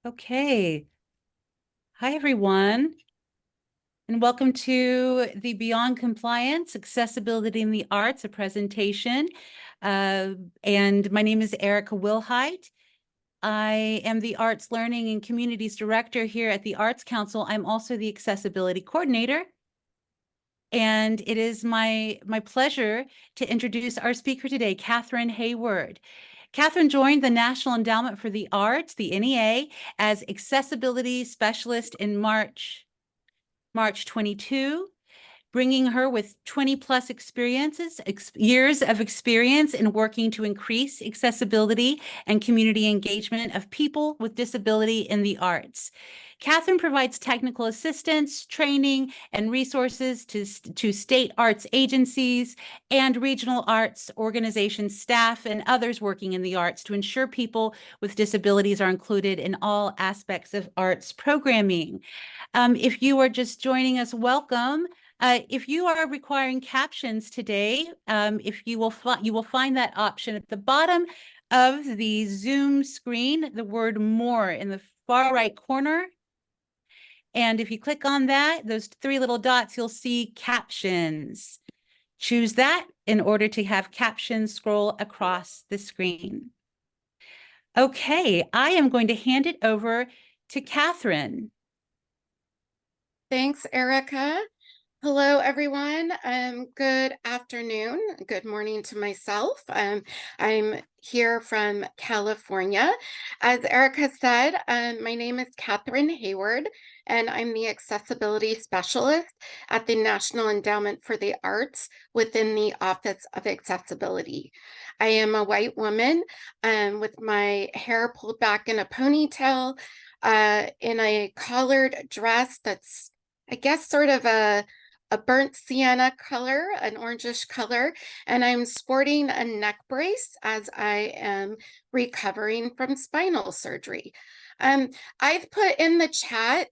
Okay. Hi, everyone, and welcome to the Beyond Compliance, Accessibility in the Arts, a presentation. And my name is Erica Wilhite. I am the Arts Learning and Communities Director here at the Arts Council. I'm also the Accessibility Coordinator. And it is my pleasure to introduce our speaker today, Katharine Hayward. Katharine joined the National Endowment for the Arts, the NEA, as Accessibility Specialist in March 22, bringing her with 20 plus years of experience in working to increase accessibility and community engagement of people with disability in the arts. Katharine provides technical assistance, training, and resources to state arts agencies and regional arts organizations, staff, and others working in the arts to ensure people with disabilities are included in all aspects of arts programming. If you are just joining us, welcome. If you are requiring captions today, if you will find that option at the bottom of the Zoom screen, the word more in the far right corner. And if you click on that, those three little dots, you'll see captions. Choose that in order to have captions scroll across the screen. Okay, I am going to hand it over to Katharine. Thanks, Erica. Hello, everyone. Good afternoon. Good morning to myself. I'm here from California. As Erica said, my name is Katharine Hayward, and I'm the Accessibility Specialist at the National Endowment for the Arts within the Office of Accessibility. I am a white woman with my hair pulled back in a ponytail, in a collared dress that's, I guess, sort of a burnt sienna color, an orangish color, and I'm sporting a neck brace as I am recovering from spinal surgery. I've put in the chat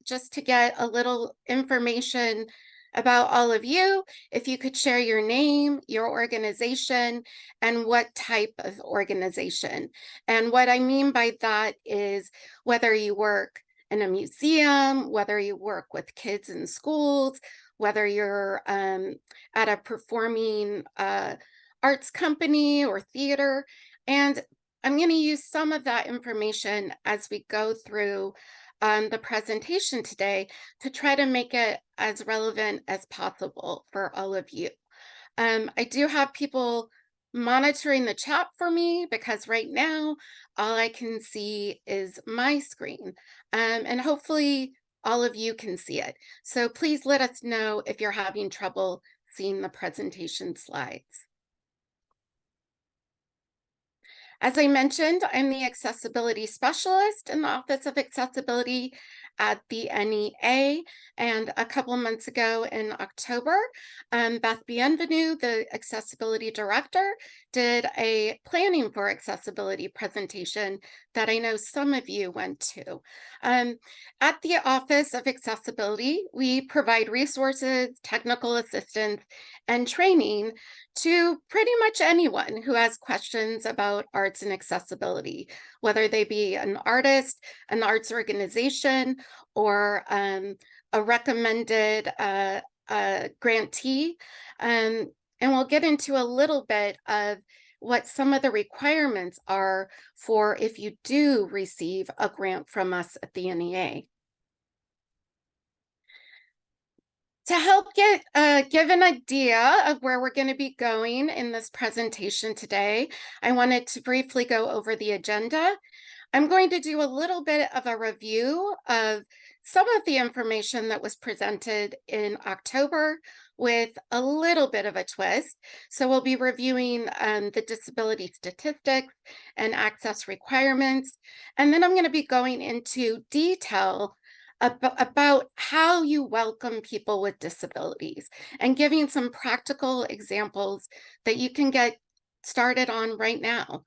just to get a little information about all of you. If you could share your name, your organization, and what type of organization. And what I mean by that is whether you work in a museum, whether you work with kids in schools, whether you're at a performing arts company or theater. And I'm going to use some of that information as we go through the presentation today to try to make it as relevant as possible for all of you. I do have people monitoring the chat for me because right now all I can see is my screen, and hopefully all of you can see it. So please let us know if you're having trouble seeing the presentation slides. As I mentioned, I'm the Accessibility Specialist in the Office of Accessibility at the NEA, and a couple months ago in October, Beth Bienvenue, the Accessibility Director, did a Planning for Accessibility presentation that I know some of you went to. At the Office of Accessibility, we provide resources, technical assistance, and training to pretty much anyone who has questions about arts and accessibility, whether they be an artist, an arts organization, or a recommended grantee. And we'll get into a little bit of what some of the requirements are for if you do receive a grant from us at the NEA. To help give an idea of where we're going to be going in this presentation today, I wanted to briefly go over the agenda. I'm going to do a little bit of a review of some of the information that was presented in October with a little bit of a twist. So we'll be reviewing the disability statistics and access requirements. And then I'm going to be going into detail about how you welcome people with disabilities and giving some practical examples that you can get started on right now.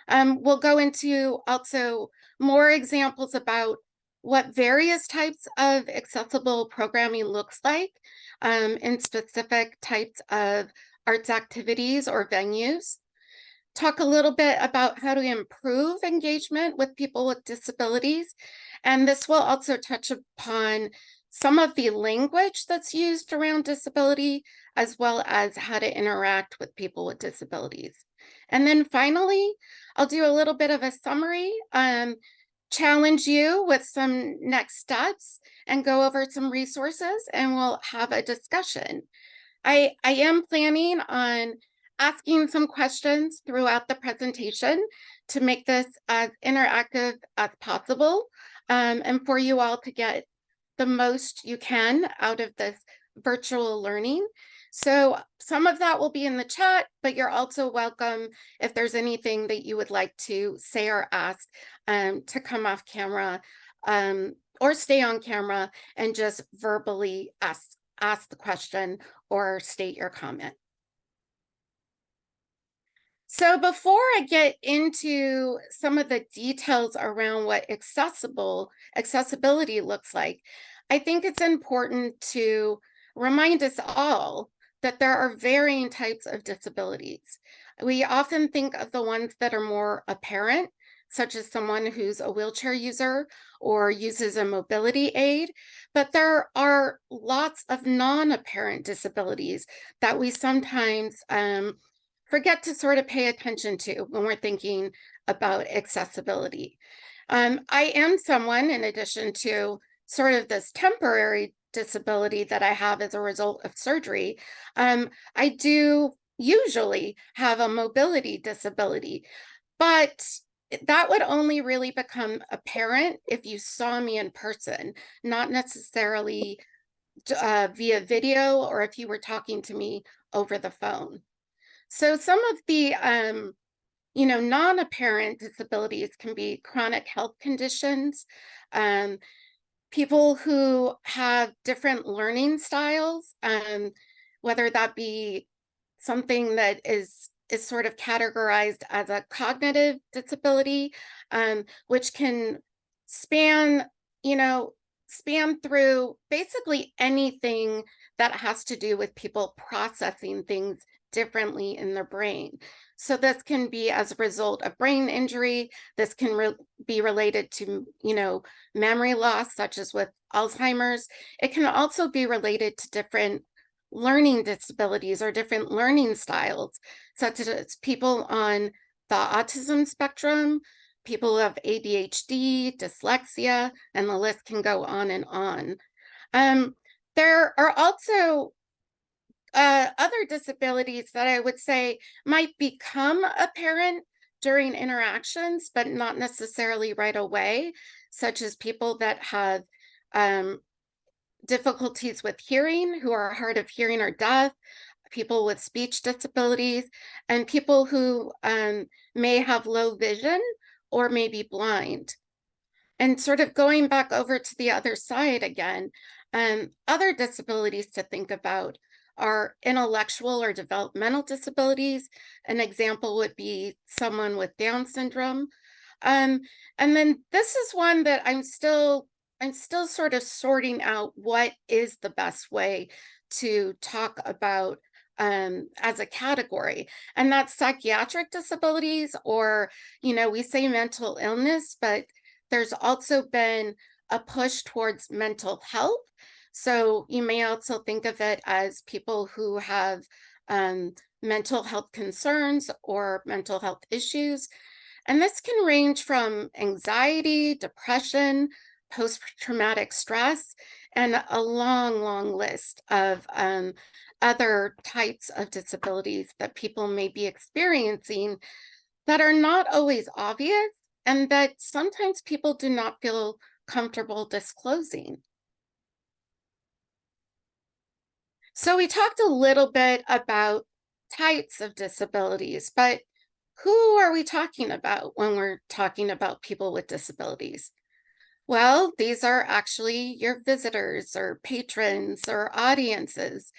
We'll go into also more examples about what various types of accessible programming looks like in specific types of arts activities or venues. talk a little bit about how to improve engagement with people with disabilities. And this will also touch upon some of the language that's used around disability, as well as how to interact with people with disabilities. And then finally, I'll do a little bit of a summary, challenge you with some next steps, and go over some resources, and we'll have a discussion. I am planning on asking some questions throughout the presentation to make this as interactive as possible, and for you all to get the most you can out of this virtual learning. So some of that will be in the chat, but you're also welcome, if there's anything that you would like to say or ask, to come off camera, or stay on camera and just verbally ask the question or state your comment. So before I get into some of the details around what accessibility looks like, I think it's important to remind us all that there are varying types of disabilities. We often think of the ones that are more apparent, such as someone who's a wheelchair user or uses a mobility aid, but there are lots of non-apparent disabilities that we sometimes forget to sort of pay attention to when we're thinking about accessibility. I am someone, in addition to sort of this temporary disability that I have as a result of surgery, I do usually have a mobility disability, but that would only really become apparent if you saw me in person, not necessarily via video, or if you were talking to me over the phone. So some of the non-apparent disabilities can be chronic health conditions, people who have different learning styles, whether that be something that is sort of categorized as a cognitive disability, which can span, span through basically anything that has to do with people processing things differently in their brain. So this can be as a result of brain injury. This can be related to, memory loss, such as with Alzheimer's. It can also be related to different learning disabilities or different learning styles, such as people on the autism spectrum, people who have ADHD, dyslexia, and the list can go on and on. There are also other disabilities that I would say might become apparent during interactions, but not necessarily right away, such as people that have difficulties with hearing, who are hard of hearing or deaf, people with speech disabilities, and people who may have low vision or may be blind. And sort of going back over to the other side again, other disabilities to think about are intellectual or developmental disabilities. An example would be someone with Down syndrome. And then this is one that I'm still sort of sorting out what is the best way to talk about as a category. And that's psychiatric disabilities, or, we say mental illness, but there's also been a push towards mental health. So you may also think of it as people who have mental health concerns or mental health issues. And this can range from anxiety, depression, post-traumatic stress, and a long, long list of other types of disabilities that people may be experiencing that are not always obvious, and that sometimes people do not feel comfortable disclosing. So we talked a little bit about types of disabilities, but who are we talking about when we're talking about people with disabilities? Well, these are actually your visitors or patrons or audiences.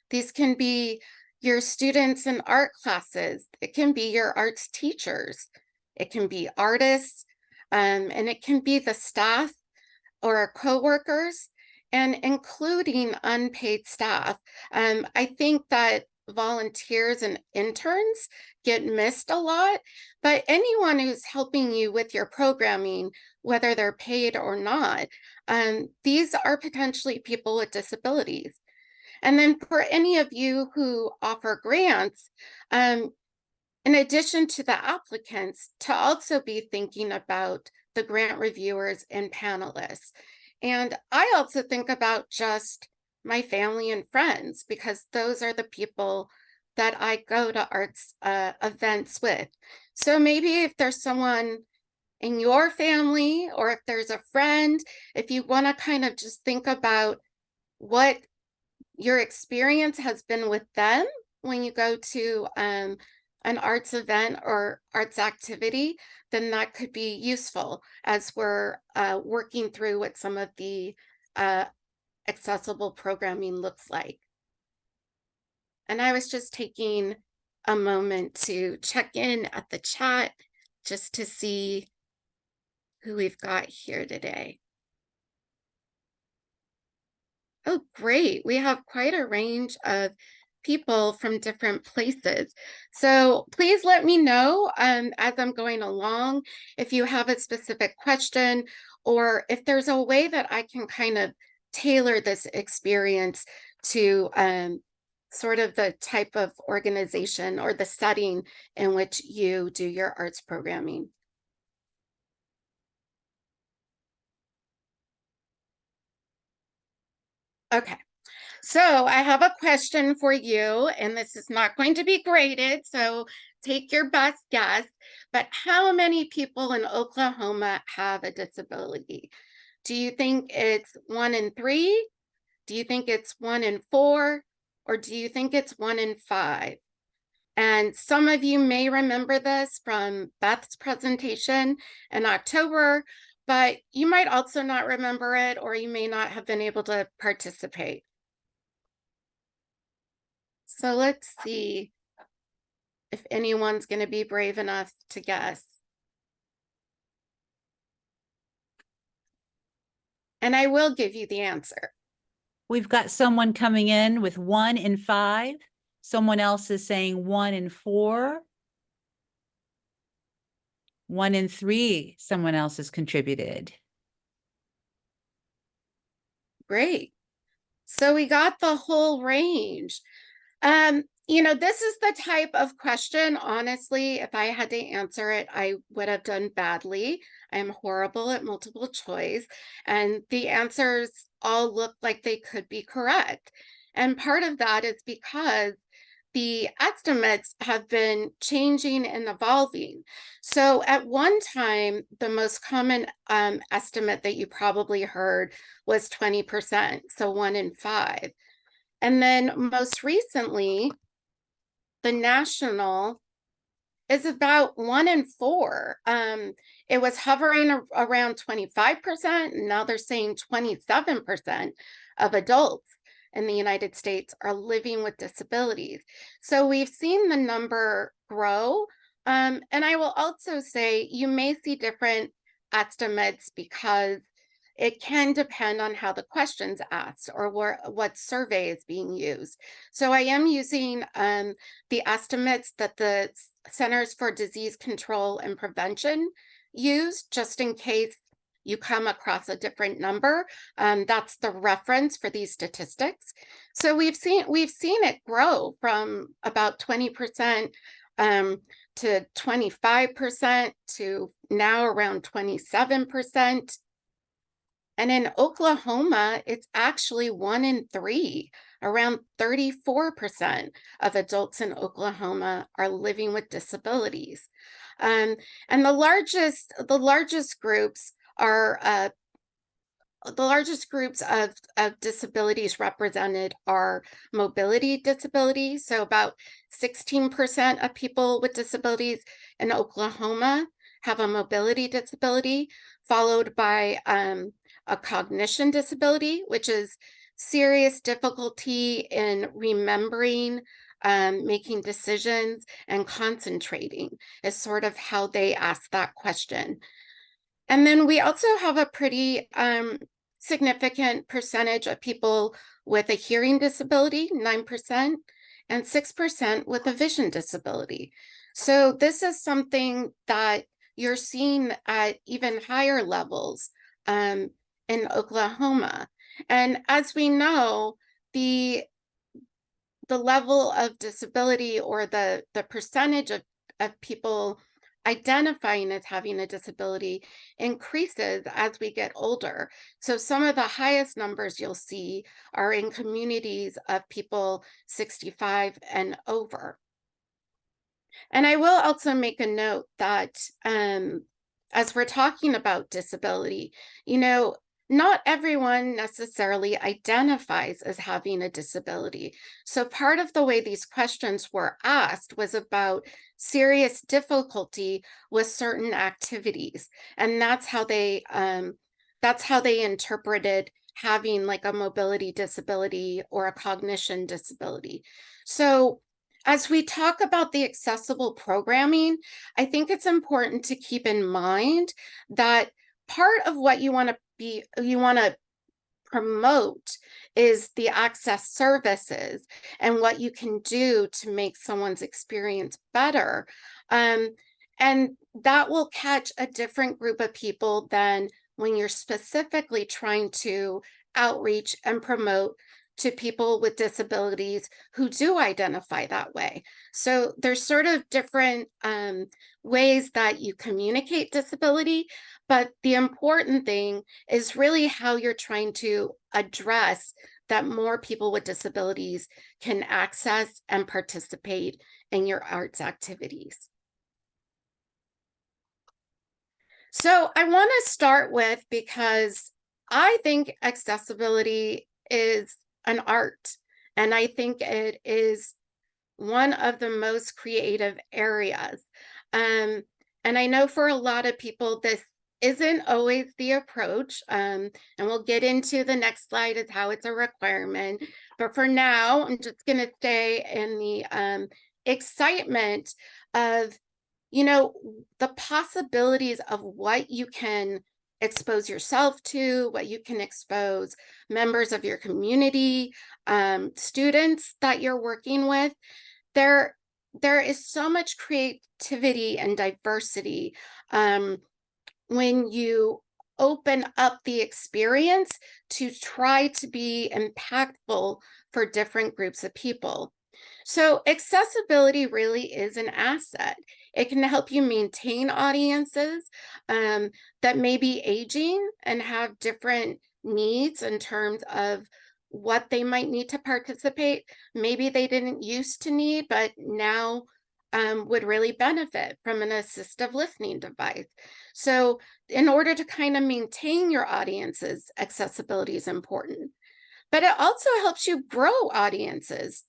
These can be your students in art classes. It can be your arts teachers. It can be artists, and it can be the staff or coworkers, and including unpaid staff. I think that volunteers and interns get missed a lot, but anyone who's helping you with your programming, whether they're paid or not, these are potentially people with disabilities. And then for any of you who offer grants, in addition to the applicants, to also be thinking about the grant reviewers and panelists. And I also think about just my family and friends, because those are the people that I go to arts events with. So maybe if there's someone in your family, or if there's a friend, if you want to kind of just think about what your experience has been with them when you go to an arts event or arts activity, then that could be useful as we're working through what some of the accessible programming looks like. And I was just taking a moment to check in at the chat just to see who we've got here today. Oh, great. We have quite a range of people from different places. So please let me know as I'm going along if you have a specific question, or if there's a way that I can kind of tailor this experience to sort of the type of organization or the setting in which you do your arts programming. Okay. So I have a question for you, and this is not going to be graded, so take your best guess. But how many people in Oklahoma have a disability? Do you think it's 1 in 3? Do you think it's 1 in 4? Or do you think it's 1 in 5? And some of you may remember this from Beth's presentation in October, but you might also not remember it, or you may not have been able to participate. So let's see if anyone's going to be brave enough to guess. And I will give you the answer. We've got someone coming in with 1 in 5. Someone else is saying 1 in 4. 1 in 3, someone else has contributed. Great. So we got the whole range. This is the type of question, honestly, if I had to answer it, I would have done badly. I'm horrible at multiple choice, and the answers all look like they could be correct. And part of that is because the estimates have been changing and evolving. So at one time, the most common estimate that you probably heard was 20%, so 1 in 5. And then most recently, the national is about 1 in 4. It was hovering around 25%, and now they're saying 27% of adults in the United States are living with disabilities. So we've seen the number grow. And I will also say you may see different estimates because it can depend on how the question's asked or what survey is being used. So I am using the estimates that the Centers for Disease Control and Prevention use, just in case you come across a different number. That's the reference for these statistics. So we've seen it grow from about 20% to 25% to now around 27%. And in Oklahoma, it's actually 1 in 3. Around 34% of adults in Oklahoma are living with disabilities. And the largest groups are of disabilities represented are mobility disabilities. So about 16% of people with disabilities in Oklahoma have a mobility disability, followed by a cognition disability, which is serious difficulty in remembering, making decisions, and concentrating is sort of how they ask that question. And then we also have a pretty significant percentage of people with a hearing disability, 9%, and 6% with a vision disability. So this is something that you're seeing at even higher levels in Oklahoma. And as we know, the level of disability, or the percentage of people identifying as having a disability, increases as we get older. So some of the highest numbers you'll see are in communities of people 65 and over. And I will also make a note that as we're talking about disability, not everyone necessarily identifies as having a disability. So part of the way these questions were asked was about serious difficulty with certain activities. And that's how they interpreted having like a mobility disability or a cognition disability. So as we talk about the accessible programming, I think it's important to keep in mind that part of what you want to promote is the access services and what you can do to make someone's experience better. And that will catch a different group of people than when you're specifically trying to outreach and promote to people with disabilities who do identify that way. So there's sort of different ways that you communicate disability, but the important thing is really how you're trying to address that more people with disabilities can access and participate in your arts activities. So I want to start with, because I think accessibility is an art, and I think it is one of the most creative areas. And I know for a lot of people, this isn't always the approach. And we'll get into the next slide is how it's a requirement. But for now, I'm just going to stay in the excitement of, the possibilities of what you can expose yourself to, what you can expose members of your community, students that you're working with. There is so much creativity and diversity when you open up the experience to try to be impactful for different groups of people. So accessibility really is an asset. It can help you maintain audiences that may be aging and have different needs in terms of what they might need to participate. Maybe they didn't used to need, but now would really benefit from an assistive listening device. So in order to kind of maintain your audiences, accessibility is important. But it also helps you grow audiences,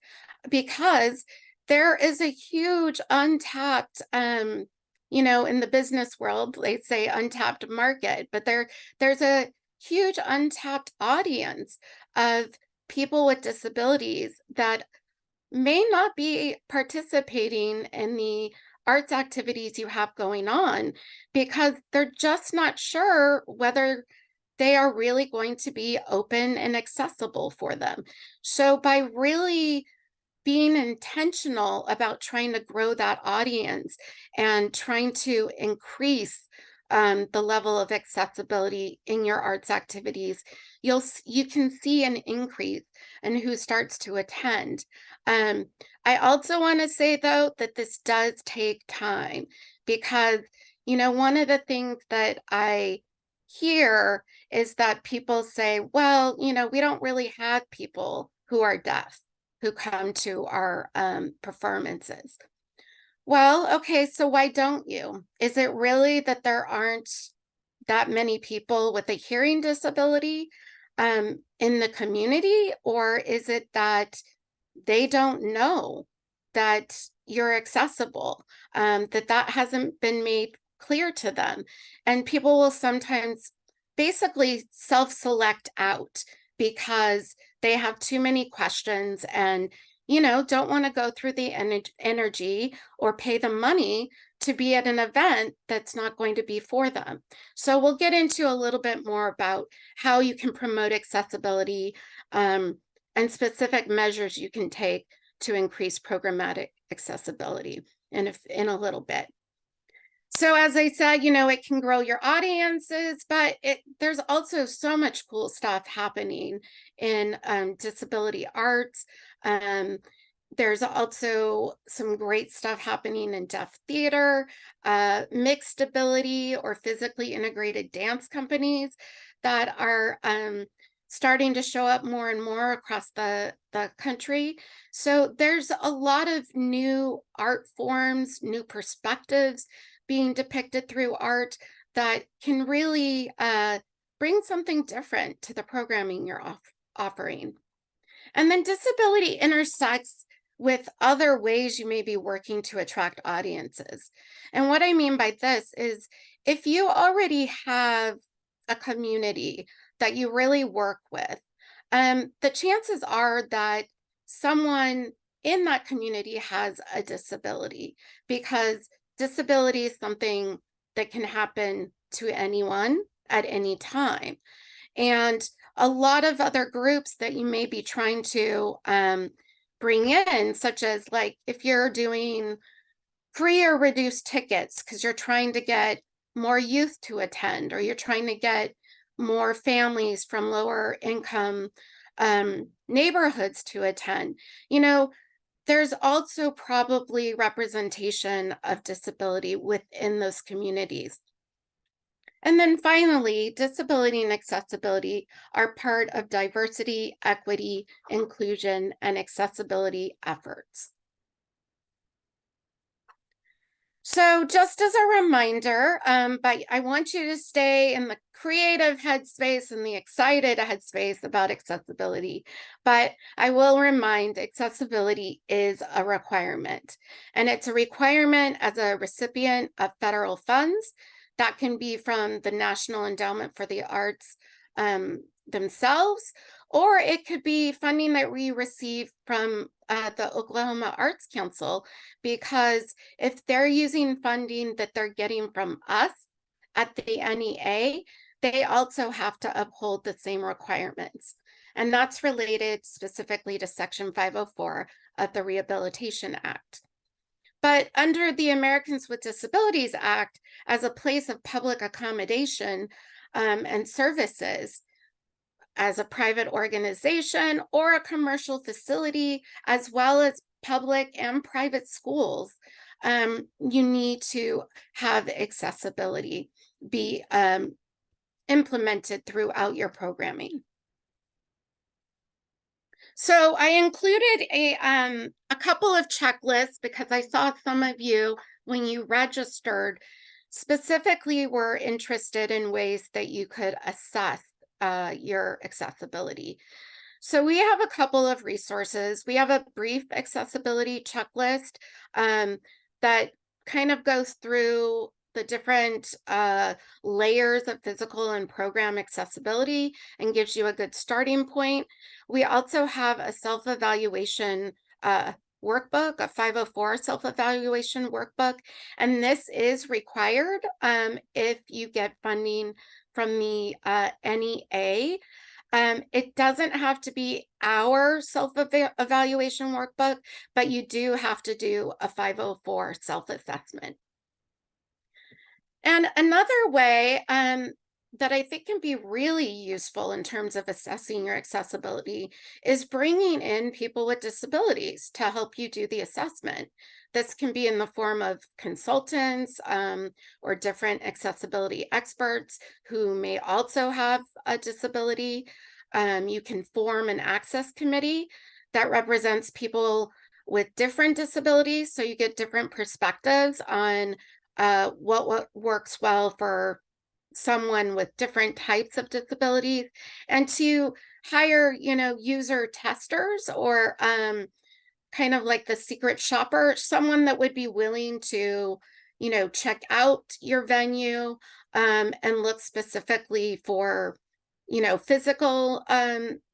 because there is a huge untapped, in the business world, they say untapped market, but there's a huge untapped audience of people with disabilities that may not be participating in the arts activities you have going on because they're just not sure whether they are really going to be open and accessible for them. So by really being intentional about trying to grow that audience and trying to increase the level of accessibility in your arts activities, you can see an increase in who starts to attend. I also want to say, though, that this does take time, because one of the things that I hear is that people say, well, we don't really have people who are deaf who come to our performances. Well, okay, so why don't you? Is it really that there aren't that many people with a hearing disability in the community, or is it that they don't know that you're accessible, that hasn't been made clear to them? And people will sometimes basically self-select out because they have too many questions and don't want to go through the energy or pay the money to be at an event that's not going to be for them. So we'll get into a little bit more about how you can promote accessibility and specific measures you can take to increase programmatic accessibility in a little bit. So as I said, it can grow your audiences, but there's also so much cool stuff happening in disability arts. There's also some great stuff happening in deaf theater, mixed ability or physically integrated dance companies that are starting to show up more and more across the country. So there's a lot of new art forms, new perspectives being depicted through art that can really bring something different to the programming you're offering. And then disability intersects with other ways you may be working to attract audiences. And what I mean by this is if you already have a community that you really work with, the chances are that someone in that community has a disability, because disability is something that can happen to anyone at any time. And a lot of other groups that you may be trying to bring in, such as like if you're doing free or reduced tickets because you're trying to get more youth to attend, or you're trying to get more families from lower income neighborhoods to attend, there's also probably representation of disability within those communities. And then finally, disability and accessibility are part of diversity, equity, inclusion, and accessibility efforts. So just as a reminder, but I want you to stay in the creative headspace and the excited headspace about accessibility. But I will remind accessibility is a requirement, and it's a requirement as a recipient of federal funds. That can be from the National Endowment for the Arts themselves, or it could be funding that we receive from the Oklahoma Arts Council, because if they're using funding that they're getting from us at the NEA, they also have to uphold the same requirements. And that's related specifically to Section 504 of the Rehabilitation Act. But under the Americans with Disabilities Act, as a place of public accommodation and services, as a private organization or a commercial facility, as well as public and private schools, you need to have accessibility be implemented throughout your programming. So I included a couple of checklists because I saw some of you, when you registered, specifically were interested in ways that you could assess your accessibility. So we have a couple of resources. We have a brief accessibility checklist that kind of goes through the different layers of physical and program accessibility and gives you a good starting point. We also have a self-evaluation workbook, a 504 self-evaluation workbook, and this is required if you get funding from the NEA. It doesn't have to be our self-evaluation workbook, but you do have to do a 504 self-assessment. And another way that I think can be really useful in terms of assessing your accessibility is bringing in people with disabilities to help you do the assessment. This can be in the form of consultants or different accessibility experts who may also have a disability. You can form an access committee that represents people with different disabilities, so you get different perspectives on what works well for someone with different types of disabilities, and to hire, user testers, or kind of like the secret shopper, someone that would be willing to, check out your venue and look specifically for, physical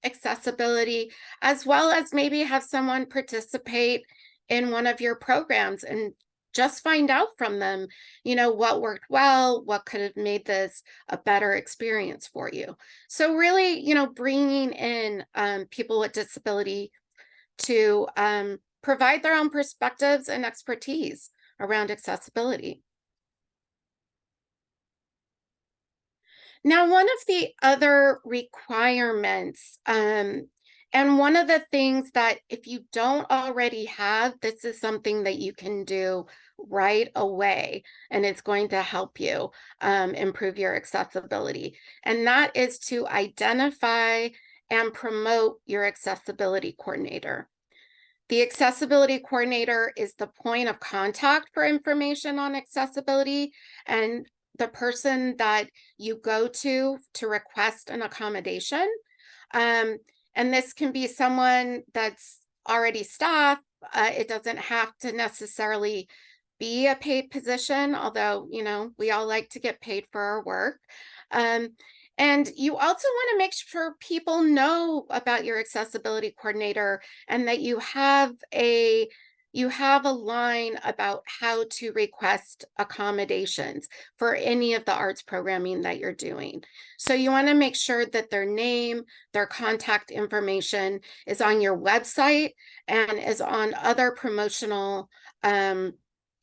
accessibility, as well as maybe have someone participate in one of your programs and just find out from them, what worked well, what could have made this a better experience for you. So really, bringing in people with disability to provide their own perspectives and expertise around accessibility. Now, one of the other requirements, and one of the things that if you don't already have, this is something that you can do right away, and it's going to help you improve your accessibility. And that is to identify and promote your accessibility coordinator. The accessibility coordinator is the point of contact for information on accessibility and the person that you go to request an accommodation. Um, and this can be someone that's already staff. It doesn't have to necessarily be a paid position, although, you know, we all like to get paid for our work. Um, and you also want to make sure people know about your accessibility coordinator and that you have a line about how to request accommodations for any of the arts programming that you're doing. So you want to make sure that their name, their contact information is on your website and is on other promotional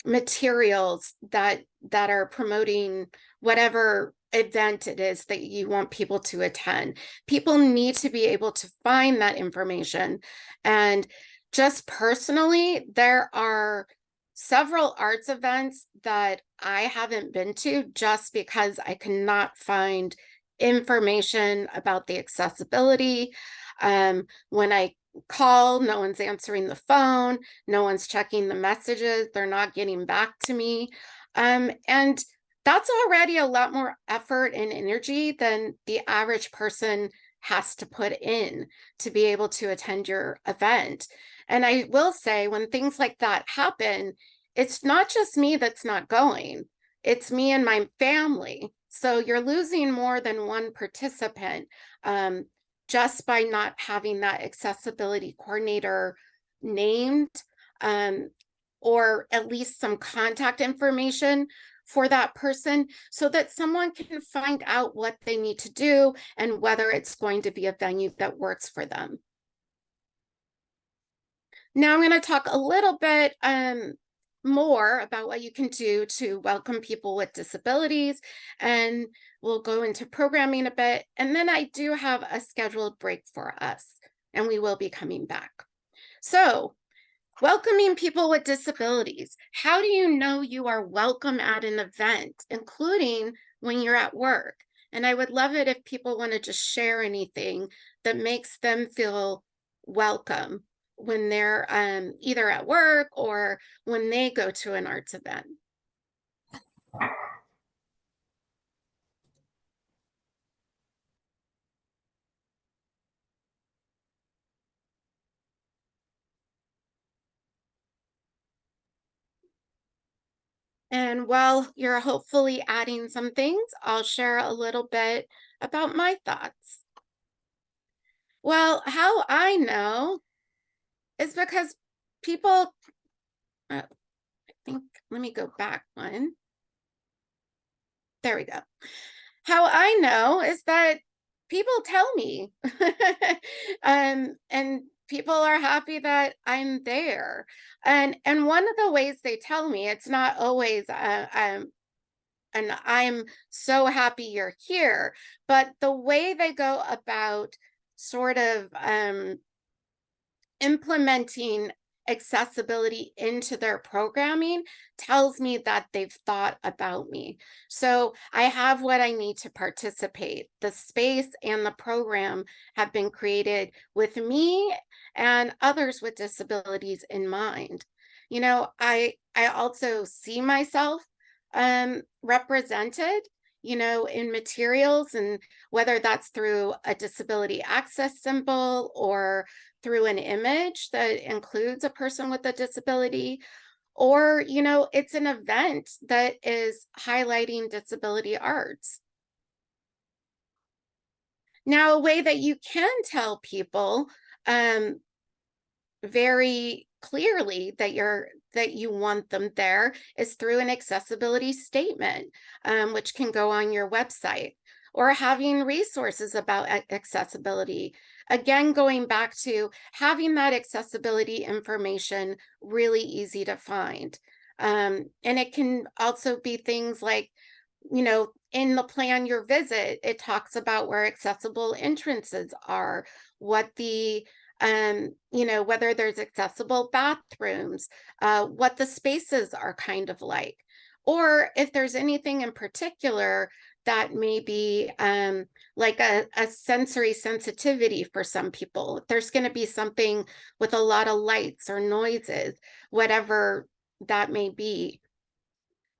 materials that are promoting whatever event it is that you want people to attend. People need to be able to find that information. And just personally, there are several arts events that I haven't been to just because I cannot find information about the accessibility. When I call, no one's answering the phone, no one's checking the messages, they're not getting back to me. And that's already a lot more effort and energy than the average person has to put in to be able to attend your event. And I will say, when things like that happen, it's not just me that's not going, it's me and my family. So you're losing more than one participant just by not having that accessibility coordinator named, or at least some contact information for that person so that someone can find out what they need to do and whether it's going to be a venue that works for them. Now I'm going to talk a little bit more about what you can do to welcome people with disabilities, and we'll go into programming a bit. And then I do have a scheduled break for us, and we will be coming back. So, welcoming people with disabilities. How do you know you are welcome at an event, including when you're at work? And I would love it if people want to just share anything that makes them feel welcome when they're either at work or when they go to an arts event. And while you're hopefully adding some things, I'll share a little bit about my thoughts. Well, how I know is because people, I think, let me go back one. There we go. How I know is that people tell me, and people are happy that I'm there. And one of the ways they tell me, it's not always and I'm so happy you're here, but the way they go about sort of implementing accessibility into their programming tells me that they've thought about me. So I have what I need to participate. The space and the program have been created with me and others with disabilities in mind. You know, I also see myself represented, you know, in materials, and whether that's through a disability access symbol or through an image that includes a person with a disability, or, you know, it's an event that is highlighting disability arts. Now, a way that you can tell people very clearly that you want them there is through an accessibility statement, which can go on your website, or having resources about accessibility. Again, going back to having that accessibility information really easy to find. And it can also be things like, in the plan your visit, it talks about where accessible entrances are, what the whether there's accessible bathrooms, what the spaces are kind of like, or if there's anything in particular that may be like a sensory sensitivity for some people. There's going to be something with a lot of lights or noises, whatever that may be.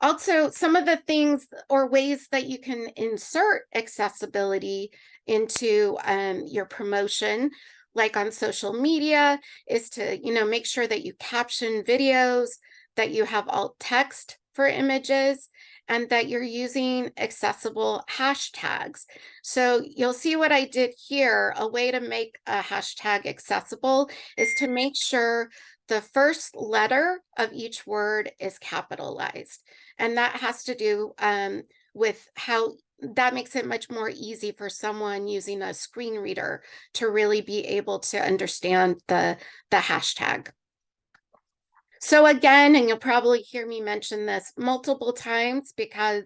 Also, some of the things or ways that you can insert accessibility into your promotion, like on social media, is to, make sure that you caption videos, that you have alt text for images, and that you're using accessible hashtags. So you'll see what I did here. A way to make a hashtag accessible is to make sure the first letter of each word is capitalized. And that has to do with how that makes it much more easy for someone using a screen reader to really be able to understand the hashtag. So again, and you'll probably hear me mention this multiple times because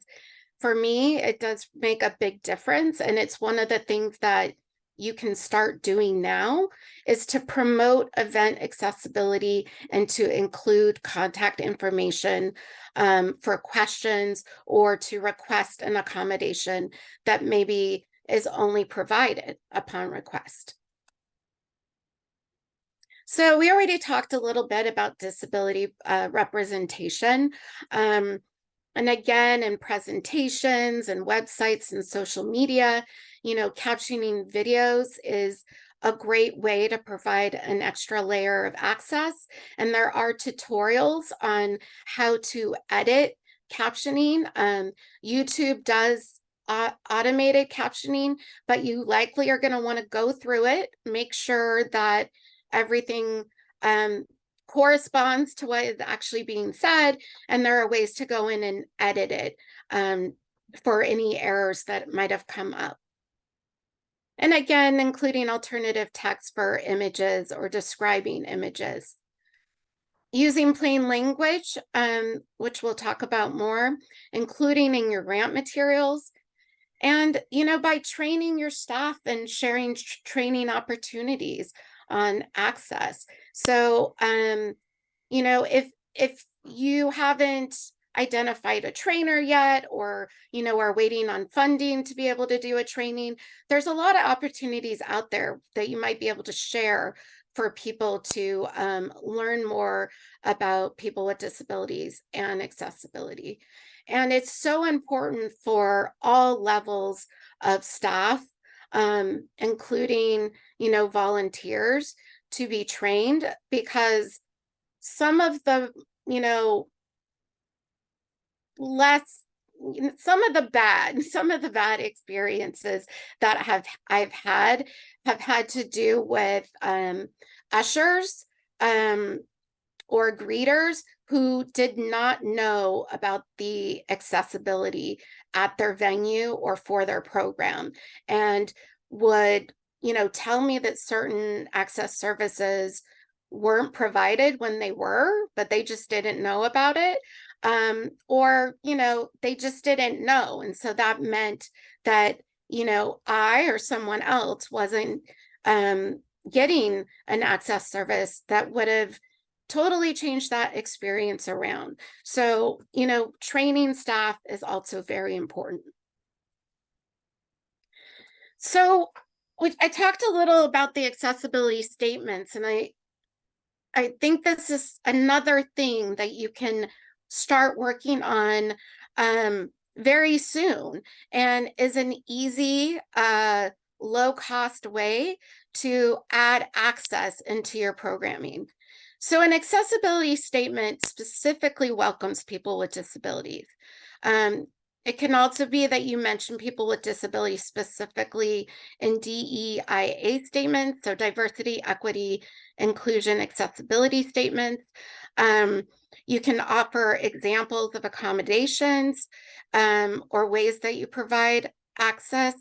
for me, it does make a big difference. And it's one of the things that you can start doing now is to promote event accessibility and to include contact information for questions or to request an accommodation that maybe is only provided upon request. So we already talked a little bit about disability representation. And again, in presentations and websites and social media, captioning videos is a great way to provide an extra layer of access. And there are tutorials on how to edit captioning. YouTube does automated captioning, but you likely are going to want to go through it, make sure that everything corresponds to what is actually being said, and there are ways to go in and edit it for any errors that might have come up. And again, including alternative text for images or describing images. Using plain language, which we'll talk about more, including in your grant materials. And, by training your staff and sharing training opportunities on access. So, if you haven't identified a trainer yet, or, are waiting on funding to be able to do a training, there's a lot of opportunities out there that you might be able to share for people to learn more about people with disabilities and accessibility. And it's so important for all levels of staff, including, volunteers, to be trained, because some of the, some of the bad experiences that I've had have had to do with ushers or greeters who did not know about the accessibility at their venue or for their program, and would, tell me that certain access services weren't provided when they were, but they just didn't know about it. Or, they just didn't know. And so that meant that, I or someone else wasn't getting an access service that would have totally changed that experience around. So, training staff is also very important. So I talked a little about the accessibility statements, and I think this is another thing that you can start working on very soon, and is an easy, low-cost way to add access into your programming. So an accessibility statement specifically welcomes people with disabilities. It can also be that you mention people with disabilities specifically in DEIA statements, so diversity, equity, inclusion, accessibility statements. You can offer examples of accommodations or ways that you provide access,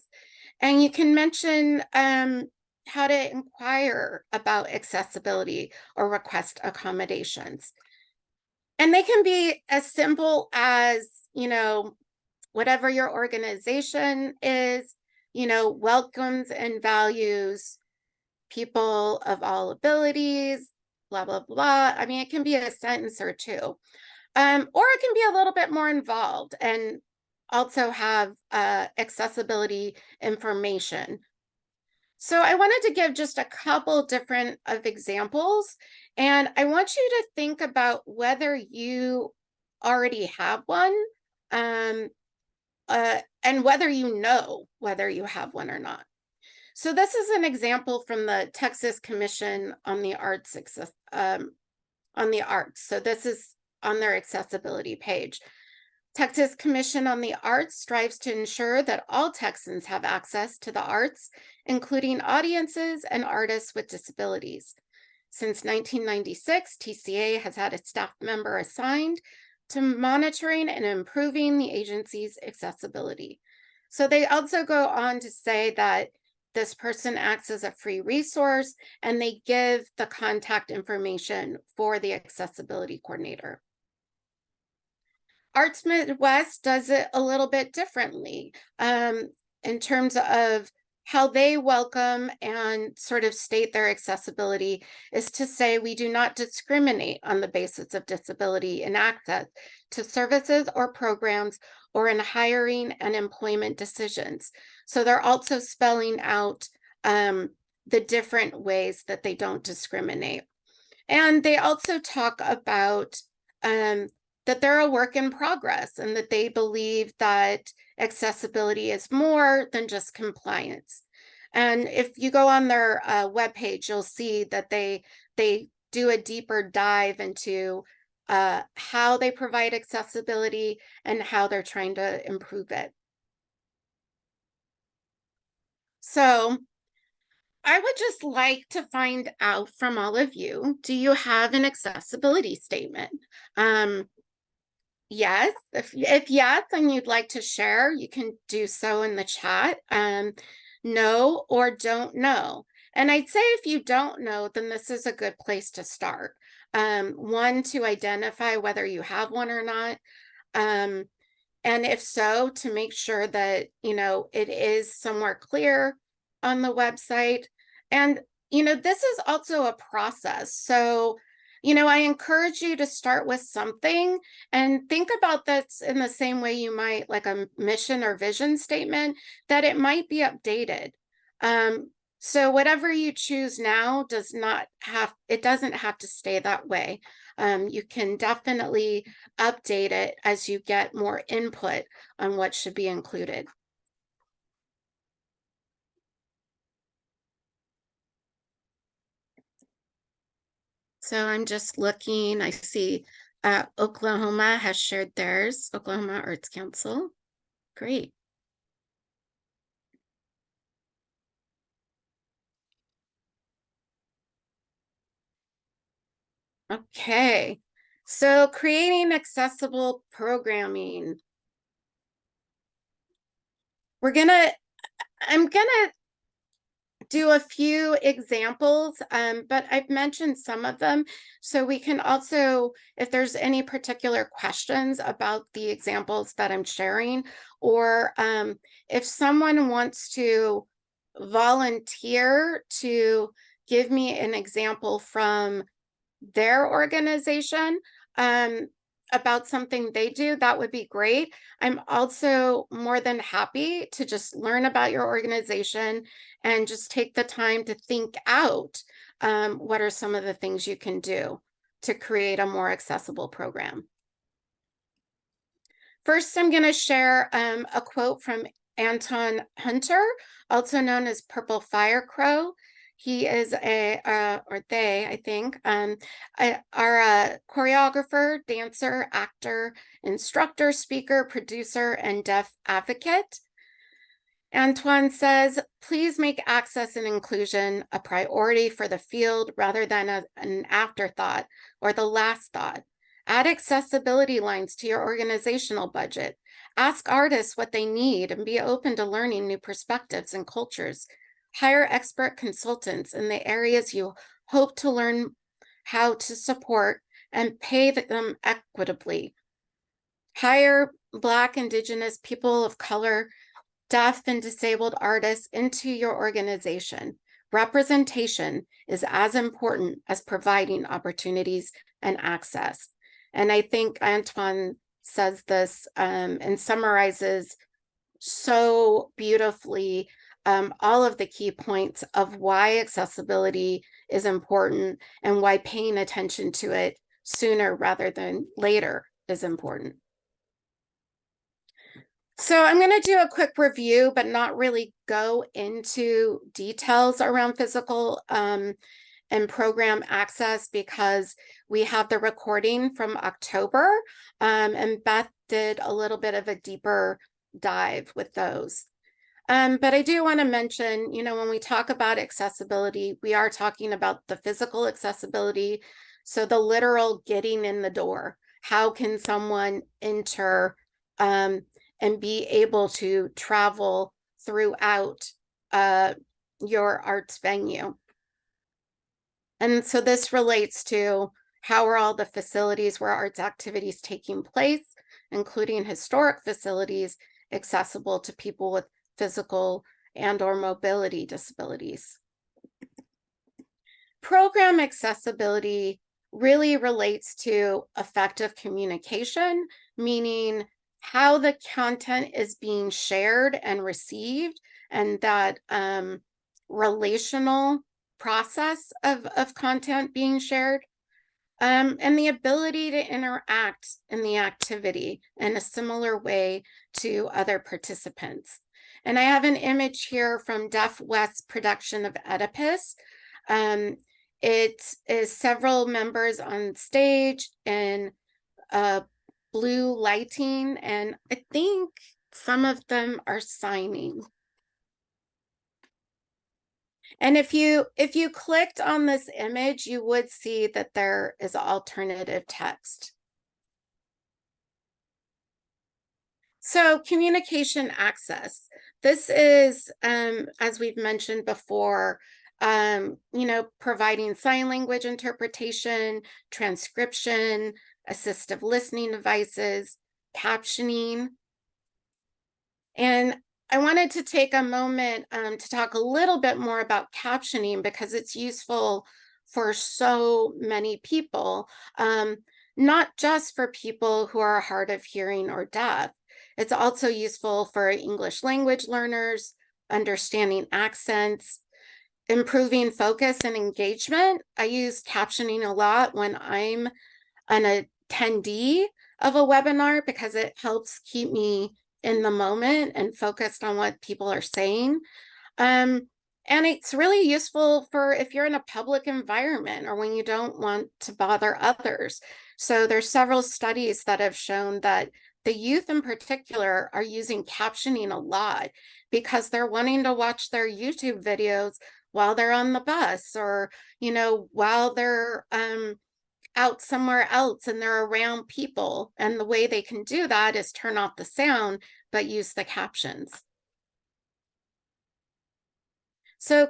and you can mention how to inquire about accessibility or request accommodations. And they can be as simple as, whatever your organization is, welcomes and values people of all abilities, blah, blah, blah. I mean, it can be a sentence or two, or it can be a little bit more involved and also have accessibility information. So I wanted to give just a couple different of examples, and I want you to think about whether you already have one, um, and whether you know whether you have one or not. So this is an example from the Texas Commission on the Arts, So this is on their accessibility page. Texas Commission on the Arts strives to ensure that all Texans have access to the arts, including audiences and artists with disabilities. Since 1996, TCA has had a staff member assigned to monitoring and improving the agency's accessibility. So they also go on to say that this person acts as a free resource, and they give the contact information for the accessibility coordinator. Arts Midwest does it a little bit differently in terms of how they welcome and sort of state their accessibility is to say we do not discriminate on the basis of disability in access to services or programs or in hiring and employment decisions. So they're also spelling out the different ways that they don't discriminate. And they also talk about that they're a work in progress and that they believe that accessibility is more than just compliance. And if you go on their webpage, you'll see that they do a deeper dive into how they provide accessibility and how they're trying to improve it. So I would just like to find out from all of you, do you have an accessibility statement? Yes, if yes, and you'd like to share, you can do so in the chat. No or don't know. And I'd say if you don't know, then this is a good place to start. One, to identify whether you have one or not. And if so, to make sure that, it is somewhere clear on the website. And, this is also a process. So, I encourage you to start with something and think about this in the same way you might like a mission or vision statement, that it might be updated. So whatever you choose now doesn't have to stay that way. You can definitely update it as you get more input on what should be included. So I'm just looking, I see Oklahoma has shared theirs, Oklahoma Arts Council. Great. Okay, so creating accessible programming. I'm gonna do a few examples, but I've mentioned some of them. So we can also, if there's any particular questions about the examples that I'm sharing, or if someone wants to volunteer to give me an example from their organization about something they do, that would be great. I'm also more than happy to just learn about your organization and just take the time to think out what are some of the things you can do to create a more accessible program. First, I'm going to share a quote from Anton Hunter, also known as Purple Fire Crow. He is or they, I think, are a choreographer, dancer, actor, instructor, speaker, producer, and deaf advocate. Antoine says, please make access and inclusion a priority for the field rather than an afterthought or the last thought. Add accessibility lines to your organizational budget. Ask artists what they need and be open to learning new perspectives and cultures. Hire expert consultants in the areas you hope to learn how to support and pay them equitably. Hire Black, Indigenous, people of color, deaf and disabled artists into your organization. Representation is as important as providing opportunities and access. And I think Antoine says this and summarizes so beautifully all of the key points of why accessibility is important and why paying attention to it sooner rather than later is important. So I'm going to do a quick review, but not really go into details around physical and program access because we have the recording from October, and Beth did a little bit of a deeper dive with those. But I do want to mention, when we talk about accessibility, we are talking about the physical accessibility. So the literal getting in the door. How can someone enter and be able to travel throughout your arts venue? And so this relates to how are all the facilities where arts activities taking place, including historic facilities, accessible to people with physical and/or mobility disabilities. Program accessibility really relates to effective communication, meaning how the content is being shared and received, and that relational process of content being shared, and the ability to interact in the activity in a similar way to other participants. And I have an image here from Deaf West's production of Oedipus. It is several members on stage in blue lighting, and I think some of them are signing. And if you clicked on this image, you would see that there is alternative text. So communication access. This is, as we've mentioned before, providing sign language interpretation, transcription, assistive listening devices, captioning. And I wanted to take a moment to talk a little bit more about captioning because it's useful for so many people, not just for people who are hard of hearing or deaf. It's also useful for English language learners, understanding accents, improving focus and engagement. I use captioning a lot when I'm an attendee of a webinar because it helps keep me in the moment and focused on what people are saying. And it's really useful for if you're in a public environment or when you don't want to bother others. So there's several studies that have shown that the youth in particular are using captioning a lot because they're wanting to watch their YouTube videos while they're on the bus or, while they're out somewhere else and they're around people. And the way they can do that is turn off the sound, but use the captions. So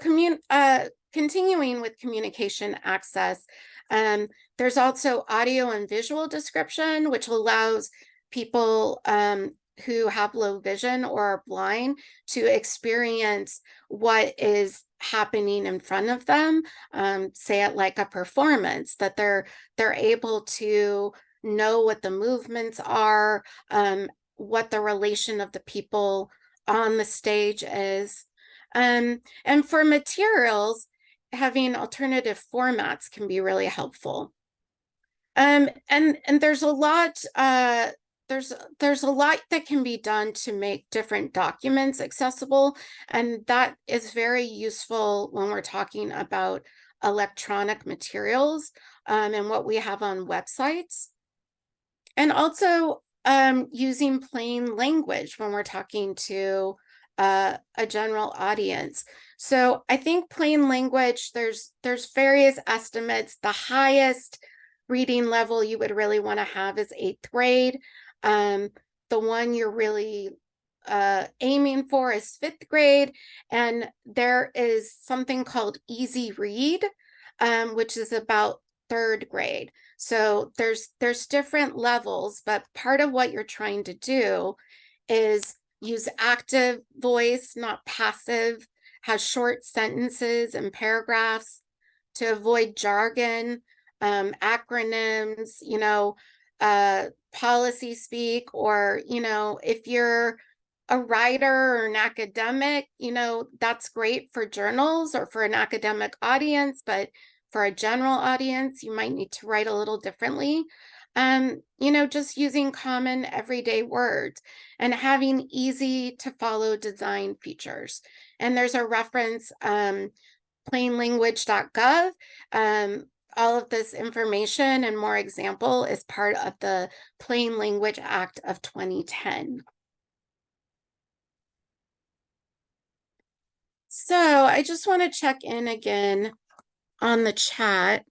continuing with communication access, there's also audio and visual description, which allows people who have low vision or are blind to experience what is happening in front of them, say it like a performance, that they're able to know what the movements are, what the relation of the people on the stage is. And for materials, having alternative formats can be really helpful. And there's a lot there's a lot that can be done to make different documents accessible, and that is very useful when we're talking about electronic materials and what we have on websites. And also using plain language when we're talking to a general audience. So I think plain language, there's various estimates. The highest reading level you would really want to have is 8th grade. the one you're really aiming for is 5th grade, and there is something called Easy Read, which is about 3rd grade. So there's different levels, but part of what you're trying to do is use active voice, not passive, has short sentences and paragraphs to avoid jargon, acronyms, policy speak, or, if you're a writer or an academic, that's great for journals or for an academic audience, but for a general audience, you might need to write a little differently. Just using common everyday words and having easy to follow design features. And there's a reference, plainlanguage.gov. All of this information and more example is part of the Plain Language Act of 2010. So I just want to check in again on the chat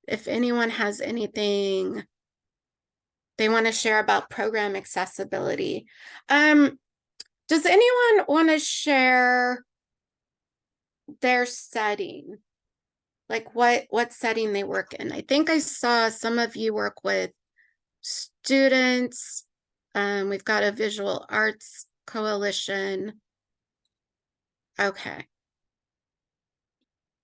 if anyone has anything they want to share about program accessibility. Does anyone want to share their setting? Like what setting they work in? I think I saw some of you work with students. We've got a visual arts coalition. Okay.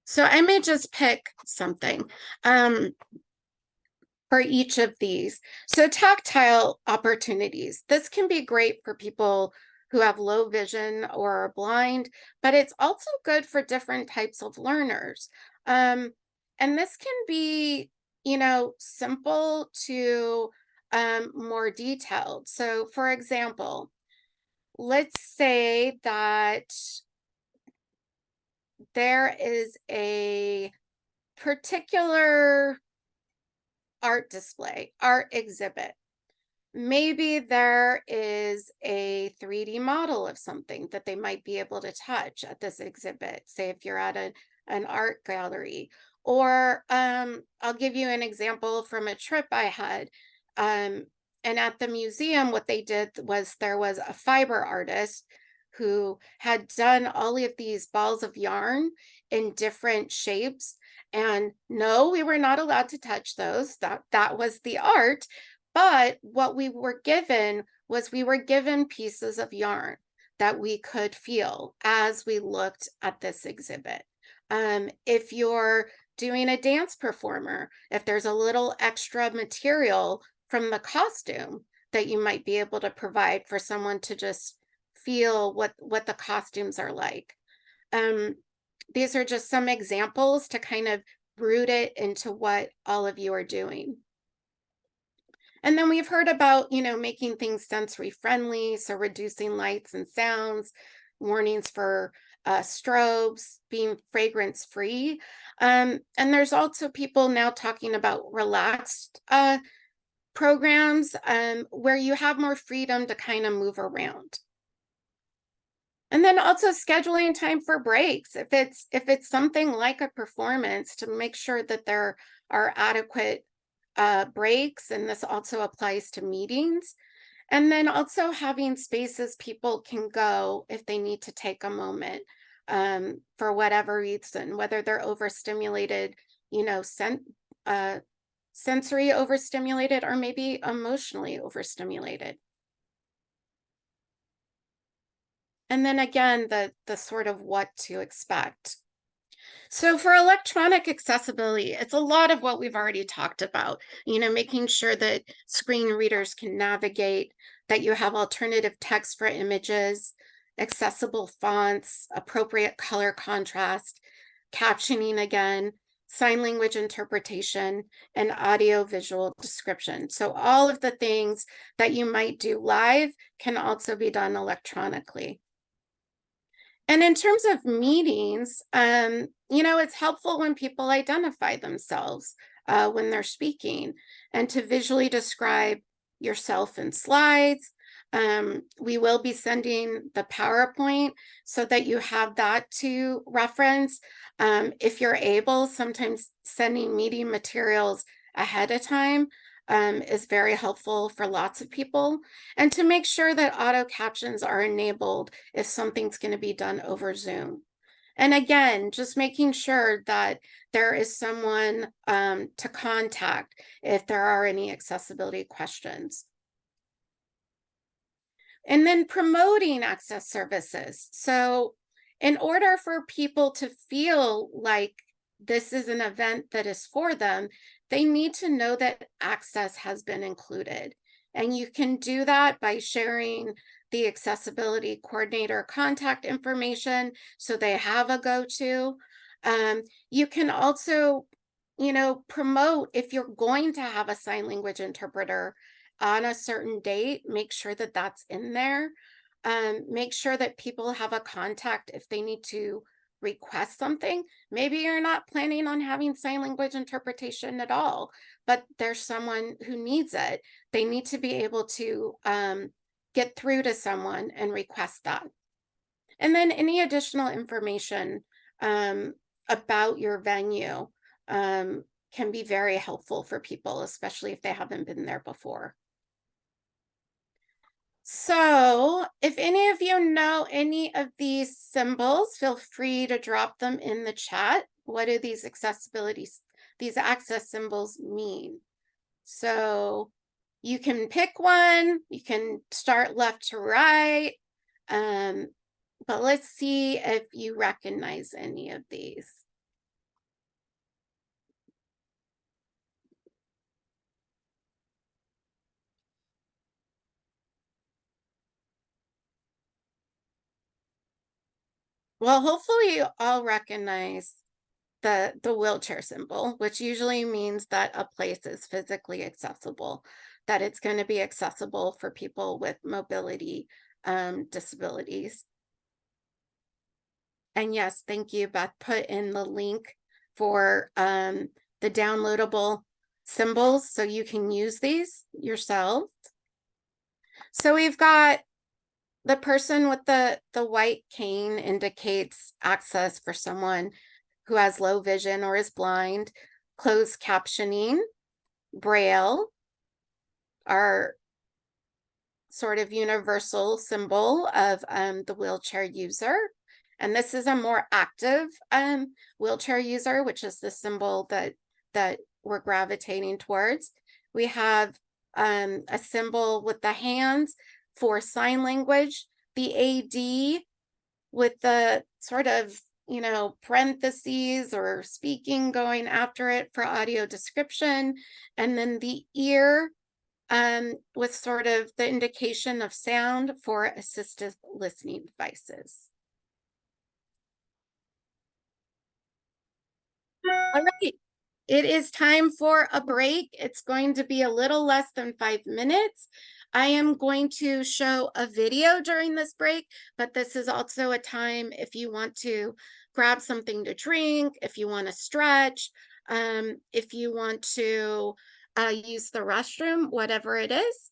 So I may just pick something for each of these. So tactile opportunities. This can be great for people who have low vision or are blind, but it's also good for different types of learners. And this can be, simple to more detailed. So for example, let's say that there is a particular art display, art exhibit. Maybe there is a 3D model of something that they might be able to touch at this exhibit, say if you're at an art gallery. Or I'll give you an example from a trip I had. And at the museum, what they did was there was a fiber artist who had done all of these balls of yarn in different shapes. And no, we were not allowed to touch those. That was the art. But what we were given was we were given pieces of yarn that we could feel as we looked at this exhibit. If you're doing a dance performer, if there's a little extra material from the costume that you might be able to provide for someone to just feel what the costumes are like. These are just some examples to kind of root it into what all of you are doing. And then we've heard about, making things sensory friendly, so reducing lights and sounds, warnings for strobes, being fragrance free. And there's also people now talking about relaxed programs where you have more freedom to kind of move around. And then also scheduling time for breaks. If it's something like a performance, to make sure that there are adequate breaks, and this also applies to meetings. And then also having spaces people can go if they need to take a moment for whatever reason, whether they're overstimulated, sensory overstimulated, or maybe emotionally overstimulated. And then again, the sort of what to expect. So for electronic accessibility, it's a lot of what we've already talked about, making sure that screen readers can navigate, that you have alternative text for images, accessible fonts, appropriate color contrast, captioning again, sign language interpretation, and audio visual description. So all of the things that you might do live can also be done electronically. And in terms of meetings, it's helpful when people identify themselves when they're speaking, and to visually describe yourself in slides. We will be sending the PowerPoint so that you have that to reference. If you're able, sometimes sending meeting materials ahead of time is very helpful for lots of people, and to make sure that auto captions are enabled if something's going to be done over Zoom. And again, just making sure that there is someone to contact if there are any accessibility questions. And then promoting access services. So in order for people to feel like this is an event that is for them, they need to know that access has been included. And you can do that by sharing the accessibility coordinator contact information so they have a go-to. You can also, promote if you're going to have a sign language interpreter on a certain date, make sure that that's in there. Make sure that people have a contact if they need to request something. Maybe you're not planning on having sign language interpretation at all, but there's someone who needs it. They need to be able to get through to someone and request that. And then any additional information about your venue can be very helpful for people, especially if they haven't been there before. So if any of you know any of these symbols, feel free to drop them in the chat. What do these access symbols mean? So you can pick one, you can start left to right, but let's see if you recognize any of these. Well, hopefully you all recognize the wheelchair symbol, which usually means that a place is physically accessible, that it's going to be accessible for people with mobility disabilities. And yes, thank you, Beth, put in the link for the downloadable symbols so you can use these yourself. So we've got the person with the white cane indicates access for someone who has low vision or is blind. Closed captioning, Braille, are sort of universal symbol of the wheelchair user. And this is a more active wheelchair user, which is the symbol that we're gravitating towards. We have a symbol with the hands for sign language, the AD with the sort of, parentheses or speaking going after it for audio description, and then the ear with sort of the indication of sound for assistive listening devices. All right, it is time for a break. It's going to be a little less than 5 minutes. I am going to show a video during this break, but this is also a time if you want to grab something to drink, if you want to stretch, if you want to use the restroom, whatever it is,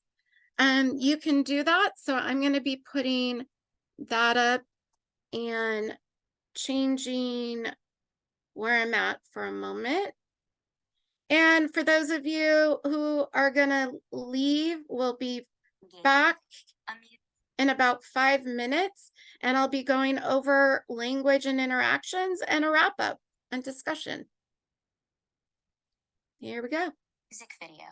you can do that. So I'm going to be putting that up and changing where I'm at for a moment. And for those of you who are going to leave, we'll be back in about 5 minutes, and I'll be going over language and interactions and a wrap up and discussion. Here we go. Music video.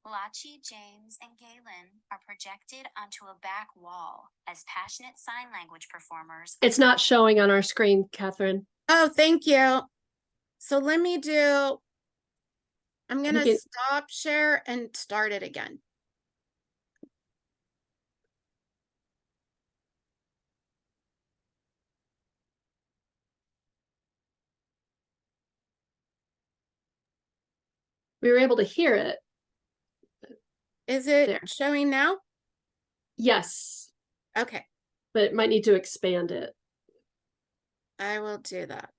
Lachi, James, and Galen are projected onto a back wall as passionate sign language performers. It's not showing on our screen, Catherine. Oh, thank you. So let me do, I'm going to stop share and start it again. We were able to hear it. Is it there showing now? Yes. Okay. But it might need to expand it. I will do that.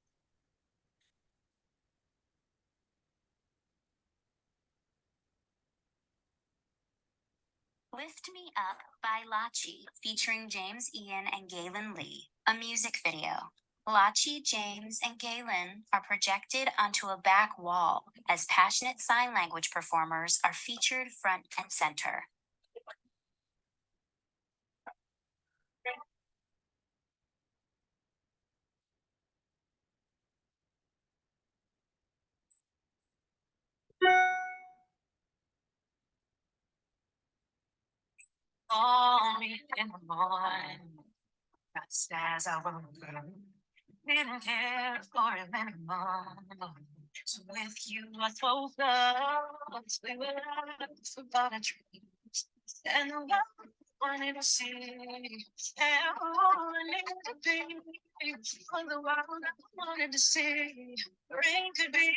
Lift Me Up by Lachi, featuring James Ian and Galen Lee, a music video. Lachi, James, and Galen are projected onto a back wall as passionate sign language performers are featured front and center. Call me in the morning, just as I woke up. Didn't care for him anymore. So with you, I woke up. We were lost without a dream. And the world wanted to see. And all I needed to be. For the world I wanted to see. Rain could be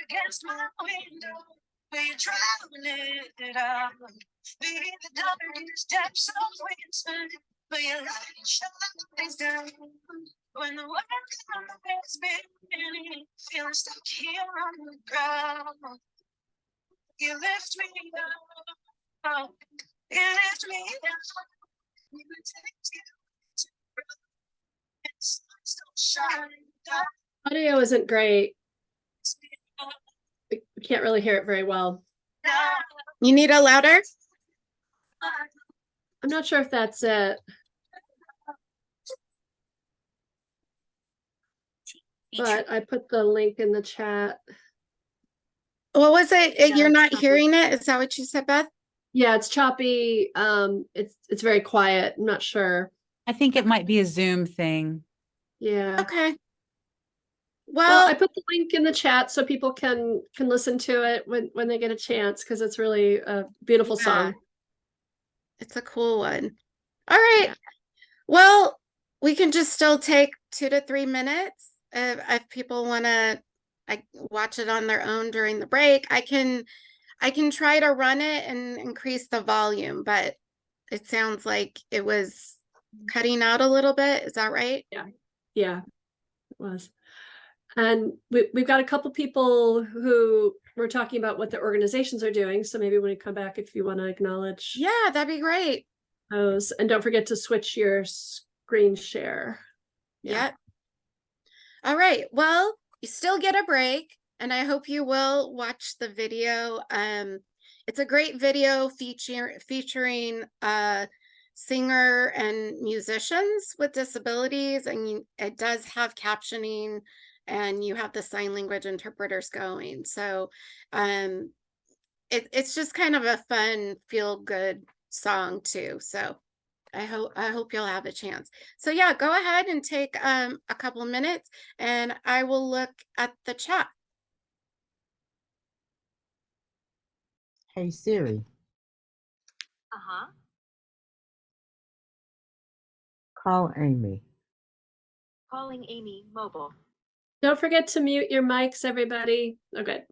against my window. We traveling it out. Be the darkest depths of winter. But your light shines down. When the world is spinning, feeling stuck here on the ground. You lift me up. You lift me up. You take you to the sun still shining down. Audio isn't great. We can't really hear it very well. You need a louder? I'm not sure if that's it, but I put the link in the chat. What was it? Yeah, You're not choppy. hearing it? Is that what you said, Beth? Yeah, it's choppy. It's very quiet. I'm not sure. I think it might be a Zoom thing. Yeah. Okay. Well, I Well, put the link in the chat so people can listen to it when they get a chance, because it's really a beautiful yeah, song. it's a cool one. All right. Yeah. Well, we can just still take 2 to 3 minutes if people want to watch it on their own during the break. I can try to run it and increase the volume, but it sounds like it was cutting out a little bit. Is that right? Yeah, it was. And we've got a couple people who were talking about what their organizations are doing. So maybe when we come back, if you want to acknowledge Yeah, that'd be great. those, and don't forget to switch your screen share. Yeah. Yep. All right. Well, you still get a break, and I hope you will watch the video. It's a great video featuring singer and musicians with disabilities, and it does have captioning, and you have the sign language interpreters going. So it's just kind of a fun, feel good song too. So I hope you'll have a chance. So yeah, go ahead and take a couple minutes, and I will look at the chat. Hey Siri, Uh-huh. call Amy. Calling Amy mobile. Don't forget to mute your mics, everybody. Okay.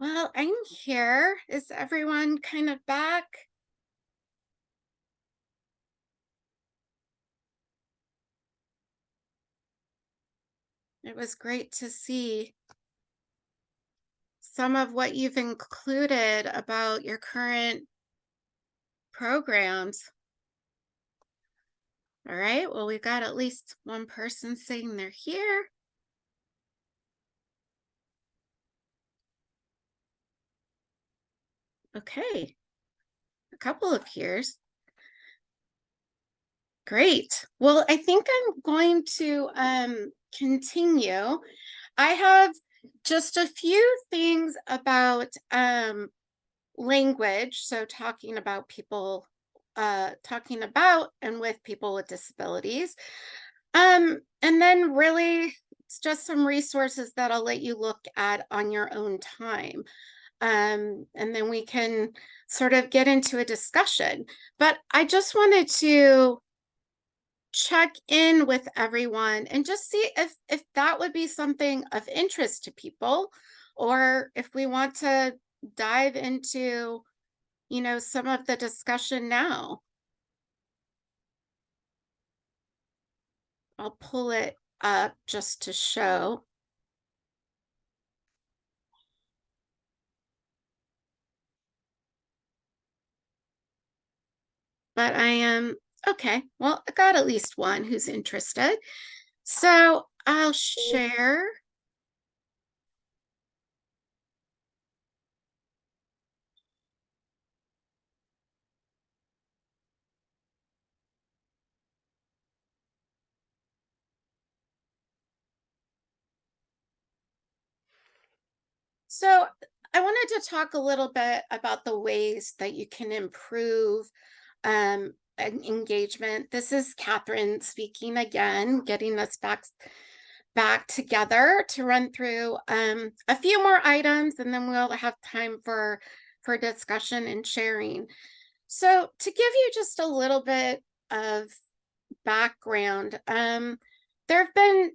Well, I'm here. Is everyone kind of back? It was great to see some of what you've included about your current programs. All right, well, we've got at least one person saying they're here. Okay, a couple of here's. Great. Well, I think I'm going to continue. I have just a few things about language. So talking about people, talking about and with people with disabilities. And then really it's just some resources that I'll let you look at on your own time. And then we can sort of get into a discussion. But I just wanted to check in with everyone and just see if that would be something of interest to people, or if we want to dive into, you know, some of the discussion now. I'll pull it up just to show. But I am okay. Well, I got at least one who's interested. So I'll share. So I wanted to talk a little bit about the ways that you can improve engagement. This is Katharine speaking again, getting us back together to run through a few more items, and then we'll have time for discussion and sharing. So to give you just a little bit of background, there have been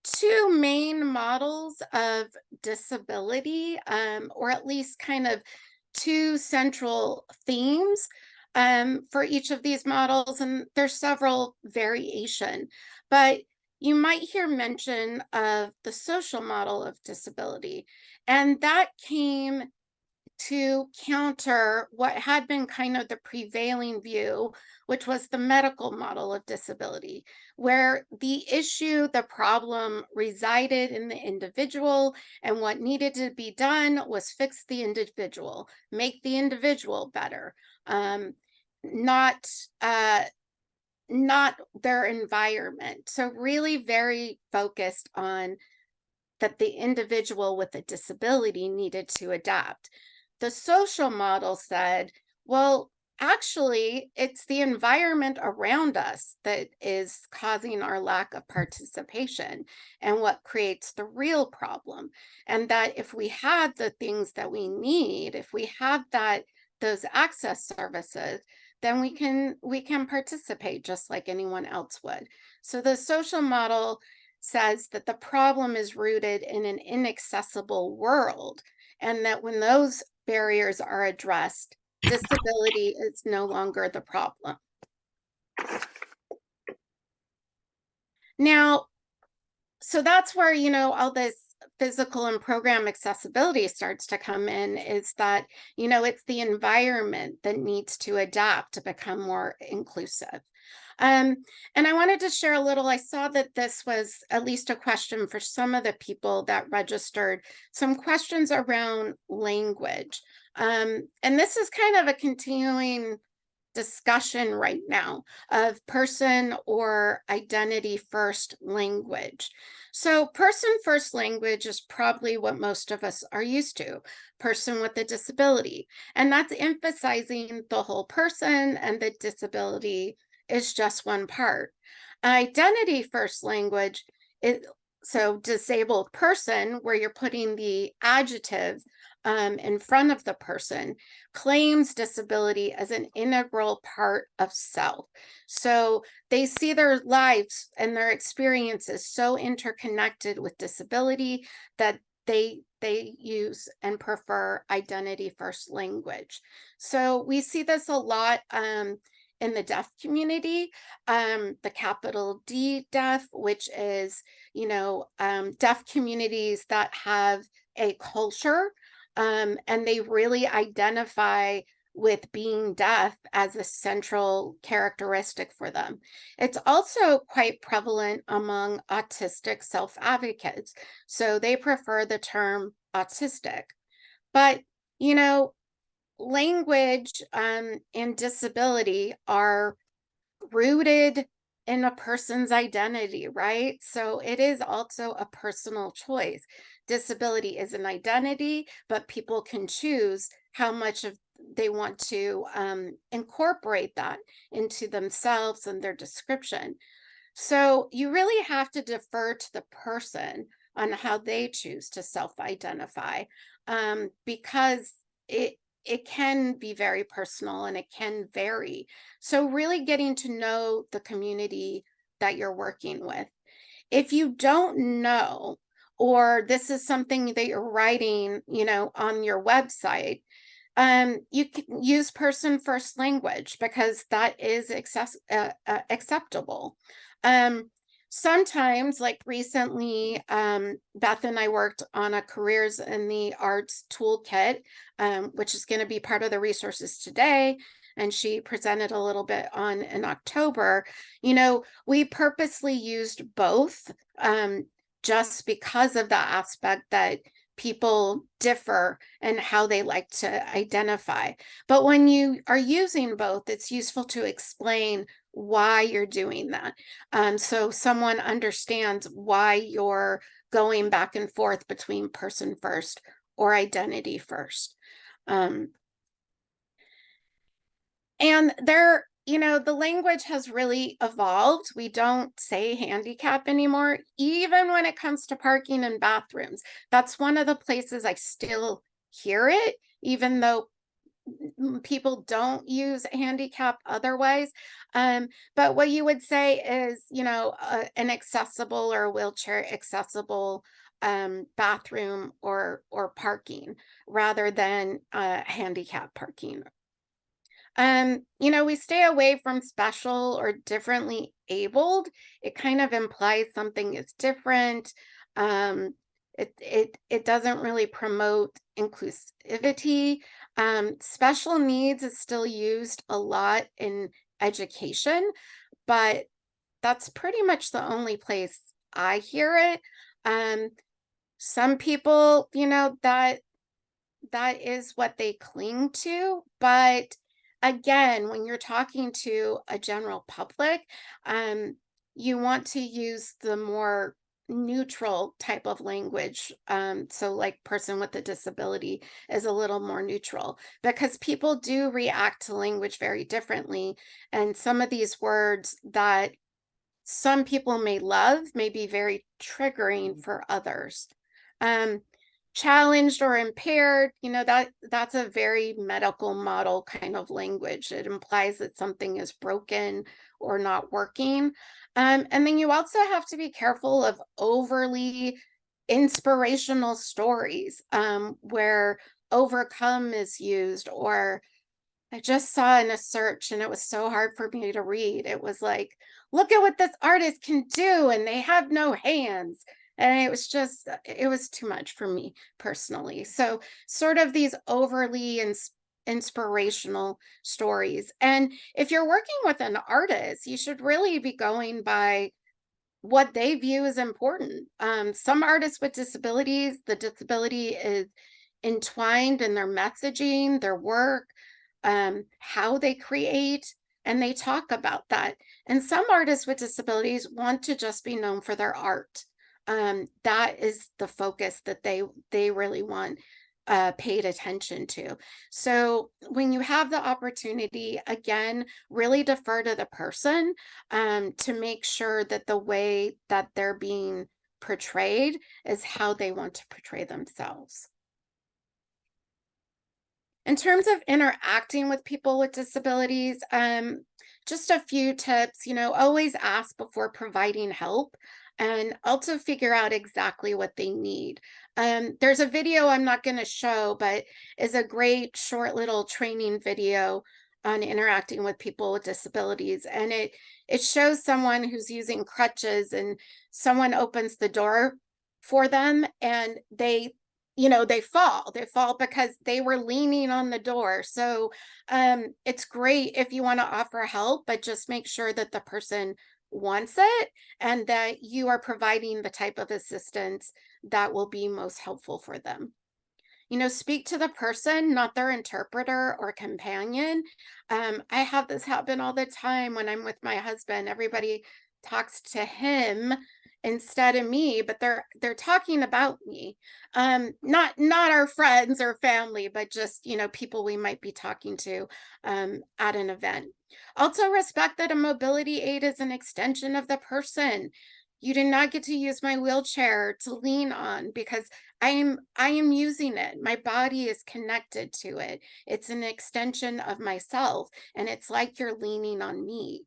two main models of disability, or at least kind of two central themes for each of these models, and there's several variation, but you might hear mention of the social model of disability, and that came to counter what had been kind of the prevailing view, which was the medical model of disability, where the issue, the problem resided in the individual, and what needed to be done was fix the individual, make the individual better, not not their environment. So really very focused on that the individual with a disability needed to adapt. The social model said, well, actually, it's the environment around us that is causing our lack of participation and what creates the real problem. And that if we have the things that we need, if we have those access services, then we can participate just like anyone else would. So the social model says that the problem is rooted in an inaccessible world, and that when those barriers are addressed, disability is no longer the problem. Now, so that's where, you know, all this physical and program accessibility starts to come in, is that, you know, it's the environment that needs to adapt to become more inclusive. And I wanted to share a little. I saw that this was at least a question for some of the people that registered, some questions around language. And this is kind of a continuing discussion right now of person or identity first language. So person first language is probably what most of us are used to, person with a disability. And that's emphasizing the whole person, and the disability is just one part. Identity first language is so disabled person, where you're putting the adjective in front of the person, claims disability as an integral part of self. So they see their lives and their experiences so interconnected with disability that they use and prefer identity first language. So we see this a lot in the deaf community, the capital D deaf, which is, deaf communities that have a culture, and they really identify with being deaf as a central characteristic for them. It's also quite prevalent among autistic self-advocates. So they prefer the term autistic. But, language and disability are rooted in a person's identity, right? So it is also a personal choice. Disability is an identity, but people can choose how much of they want to incorporate that into themselves and their description. So you really have to defer to the person on how they choose to self-identify, because it can be very personal and it can vary. So really getting to know the community that you're working with. If you don't know, or this is something that you're writing, on your website, you can use person first language because that is acceptable. Sometimes, like recently, Beth and I worked on a careers in the arts toolkit, which is going to be part of the resources today. And she presented a little bit on in October. We purposely used both, just because of the aspect that people differ in how they like to identify. But when you are using both, it's useful to explain why you're doing that. So someone understands why you're going back and forth between person first or identity first. And there, the language has really evolved. We don't say handicap anymore, even when it comes to parking and bathrooms. That's one of the places I still hear it, even though people don't use handicap otherwise. But what you would say is, an accessible or wheelchair accessible bathroom or parking rather than handicap parking. We stay away from special or differently abled. It kind of implies something is different. It doesn't really promote inclusivity. Special needs is still used a lot in education, but that's pretty much the only place I hear it. Some people, that is what they cling to, but again, when you're talking to a general public, you want to use the more neutral type of language. So like person with a disability is a little more neutral because people do react to language very differently. And some of these words that some people may love may be very triggering for others. Challenged or impaired, that's a very medical model kind of language. It implies that something is broken or not working. And then you also have to be careful of overly inspirational stories, where overcome is used, or I just saw in a search and it was so hard for me to read. It was like, look at what this artist can do and they have no hands. And it was too much for me personally. So sort of these overly inspirational stories. And if you're working with an artist, you should really be going by what they view as important. Some artists with disabilities, the disability is entwined in their messaging, their work, how they create, and they talk about that. And some artists with disabilities want to just be known for their art. That is the focus that they really want paid attention to. So when you have the opportunity, again, really defer to the person to make sure that the way that they're being portrayed is how they want to portray themselves. In terms of interacting with people with disabilities, just a few tips, always ask before providing help. and also figure out exactly what they need. There's a video I'm not going to show, but is a great short little training video on interacting with people with disabilities. And it shows someone who's using crutches, and someone opens the door for them, and they fall because they were leaning on the door. So it's great if you want to offer help, but just make sure that the person wants it and that you are providing the type of assistance that will be most helpful for them. Speak to the person, not their interpreter or companion. I have this happen all the time when I'm with my husband. Everybody talks to him instead of me, but they're talking about me. Not our friends or family, but just, people we might be talking to at an event. Also respect that a mobility aid is an extension of the person. You do not get to use my wheelchair to lean on because I am using it. My body is connected to it. It's an extension of myself, and it's like you're leaning on me.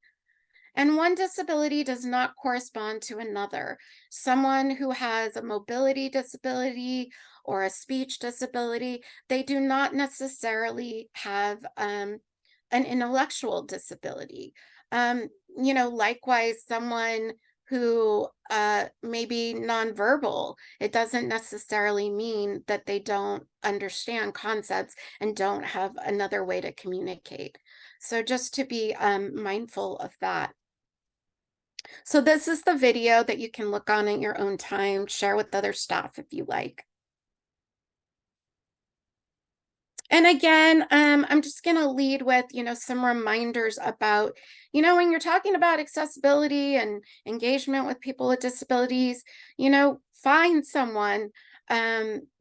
And one disability does not correspond to another. Someone who has a mobility disability or a speech disability, they do not necessarily have an intellectual disability. Likewise, someone who may be nonverbal, it doesn't necessarily mean that they don't understand concepts and don't have another way to communicate. So just to be mindful of that. So this is the video that you can look on at your own time, share with other staff if you like. And again, I'm just going to lead with, some reminders about, when you're talking about accessibility and engagement with people with disabilities, find someone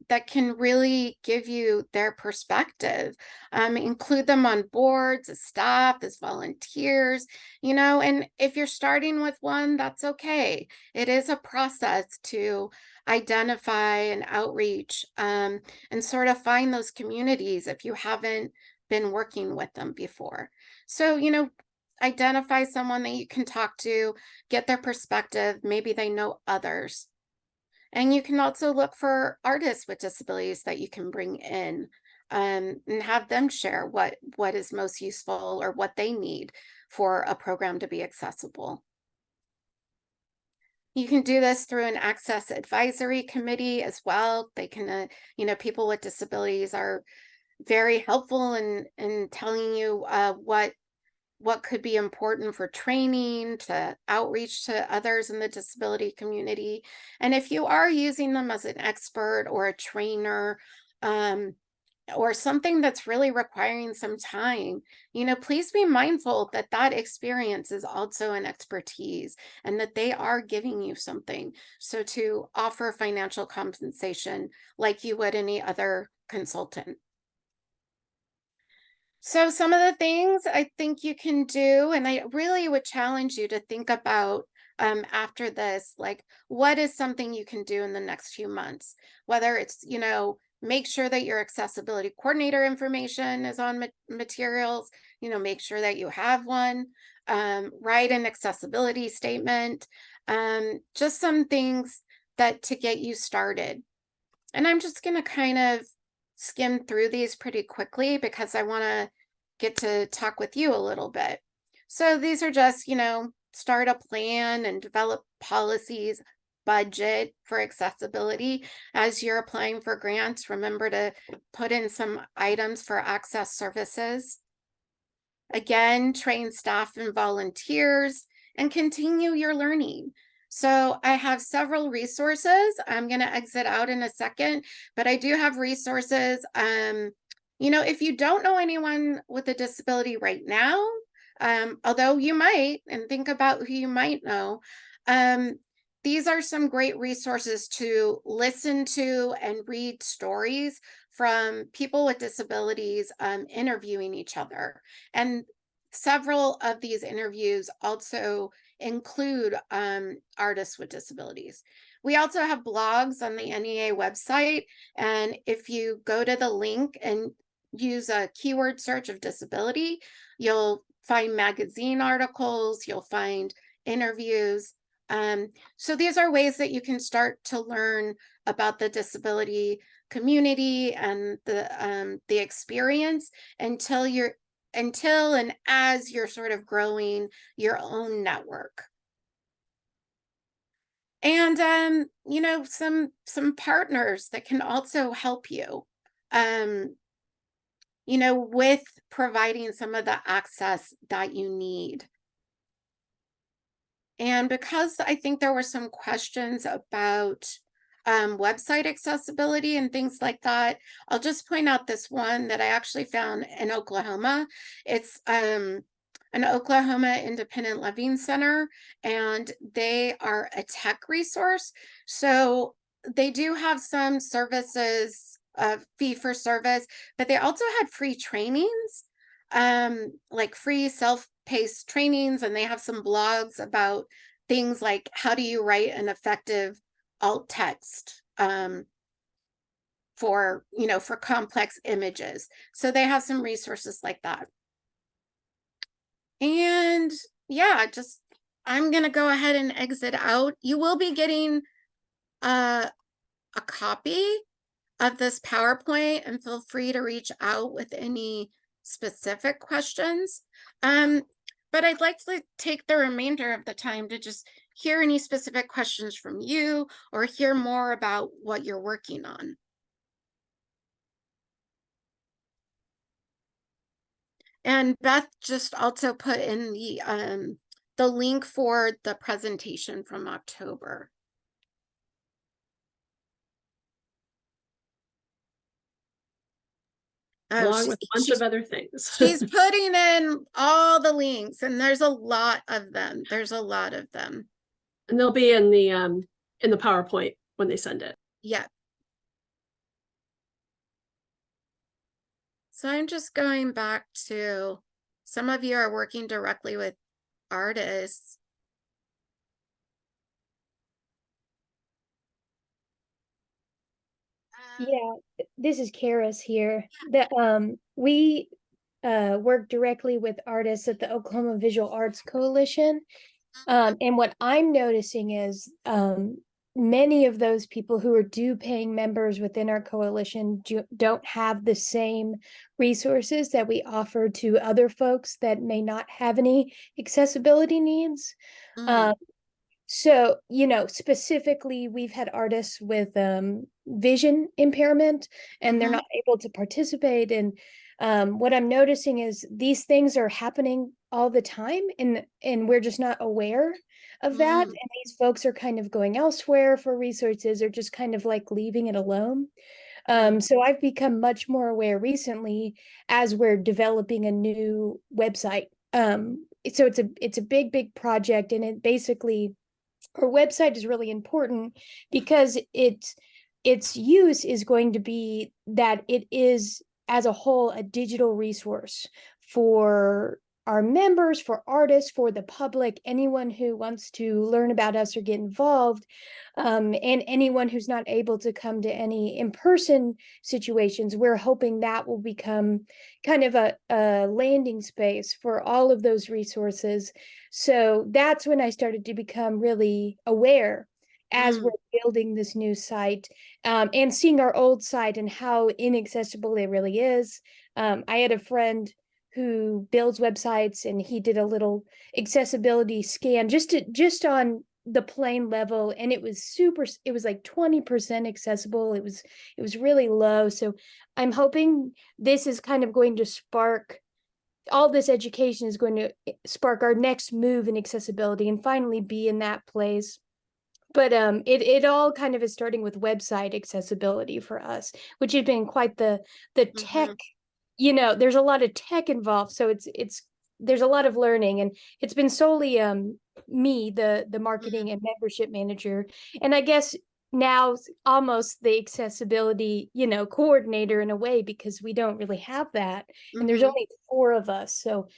that can really give you their perspective. Include them on boards as staff, as volunteers, and if you're starting with one, that's okay. It is a process to identify and outreach and sort of find those communities if you haven't been working with them before. So, identify someone that you can talk to, get their perspective. Maybe they know others. And you can also look for artists with disabilities that you can bring in and have them share what is most useful or what they need for a program to be accessible. You can do this through an access advisory committee as well. They can, people with disabilities are very helpful in telling you what could be important for training, to outreach to others in the disability community. And if you are using them as an expert or a trainer, or something that's really requiring some time, please be mindful that that experience is also an expertise and that they are giving you something. So to offer financial compensation like you would any other consultant. So some of the things I think you can do, and I really would challenge you to think about after this, like what is something you can do in the next few months, whether it's, make sure that your accessibility coordinator information is on materials, make sure that you have one, write an accessibility statement, just some things that to get you started. And I'm just going to kind of skim through these pretty quickly because I want to get to talk with you a little bit. So these are just, start a plan and develop policies, budget for accessibility. As you're applying for grants, remember to put in some items for access services. Again, train staff and volunteers and continue your learning. So I have several resources. I'm going to exit out in a second, but I do have resources. If you don't know anyone with a disability right now, although you might, and think about who you might know, these are some great resources to listen to and read stories from people with disabilities interviewing each other. And several of these interviews also include artists with disabilities. We also have blogs on the NEA website. And if you go to the link and use a keyword search of disability, you'll find magazine articles, you'll find interviews, So these are ways that you can start to learn about the disability community and the experience until and as you're sort of growing your own network. And you know, some partners that can also help you, you know, with providing some of the access that you need. And because I think there were some questions about website accessibility and things like that, I'll just point out this one that I actually found in Oklahoma. It's an Oklahoma Independent Living Center, and they are a tech resource. So they do have some services, fee for service, but they also had free trainings, like free self-paced trainings, and they have some blogs about things like how do you write an effective alt text for, you know, for complex images. So they have some resources like that. And yeah, just I'm gonna go ahead and exit out. You will be getting a copy of this PowerPoint, and feel free to reach out with any specific questions. But I'd like to take the remainder of the time to just hear any specific questions from you or hear more about what you're working on. And Beth just also put in the link for the presentation from October. Along with a bunch of other things. She's putting in all the links, and there's a lot of them. There's a lot of them. And they'll be in the PowerPoint when they send it. Yeah. So I'm just going back to, some of you are working directly with artists. Yeah, this is Karis here. We work directly with artists at the Oklahoma Visual Arts Coalition. And what I'm noticing is many of those people who are due paying members within our coalition don't have the same resources that we offer to other folks that may not have any accessibility needs. So, you know, specifically, we've had artists with vision impairment, and they're not able to participate. And what I'm noticing is these things are happening all the time, and we're just not aware of that. And these folks are kind of going elsewhere for resources, or just kind of like leaving it alone. So I've become much more aware recently as we're developing a new website. So it's a big project, and it basically, our website is really important because its use is going to be that it is as a whole a digital resource for our members, for artists, for the public, anyone who wants to learn about us or get involved, and anyone who's not able to come to any in-person situations. We're hoping that will become kind of a landing space for all of those resources. So that's when I started to become really aware as we're building this new site, and seeing our old site and how inaccessible it really is. I had a friend who builds websites, and he did a little accessibility scan just on the plain level, and it was like 20% accessible. It was really low. So I'm hoping this is kind of going to spark, all this education is going to spark our next move in accessibility and finally be in that place. But it all kind of is starting with website accessibility for us, which has been quite the tech. You know, there's a lot of tech involved, so it's there's a lot of learning, and it's been solely me, the marketing and membership manager, and I guess now almost the accessibility, you know, coordinator in a way, because we don't really have that, and there's only 4 of us. So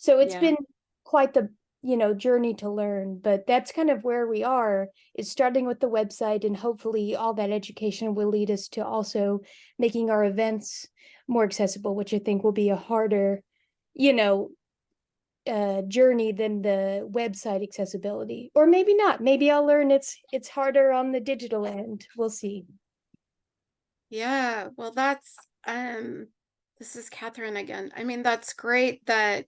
it's been quite the, you know, journey to learn. But that's kind of where we are, is starting with the website, and hopefully all that education will lead us to also making our events more accessible, which I think will be a harder, you know, journey than the website accessibility, or maybe not. Maybe I'll learn it's harder on the digital end. We'll see. Yeah, well, that's this is Catherine again. I mean, that's great that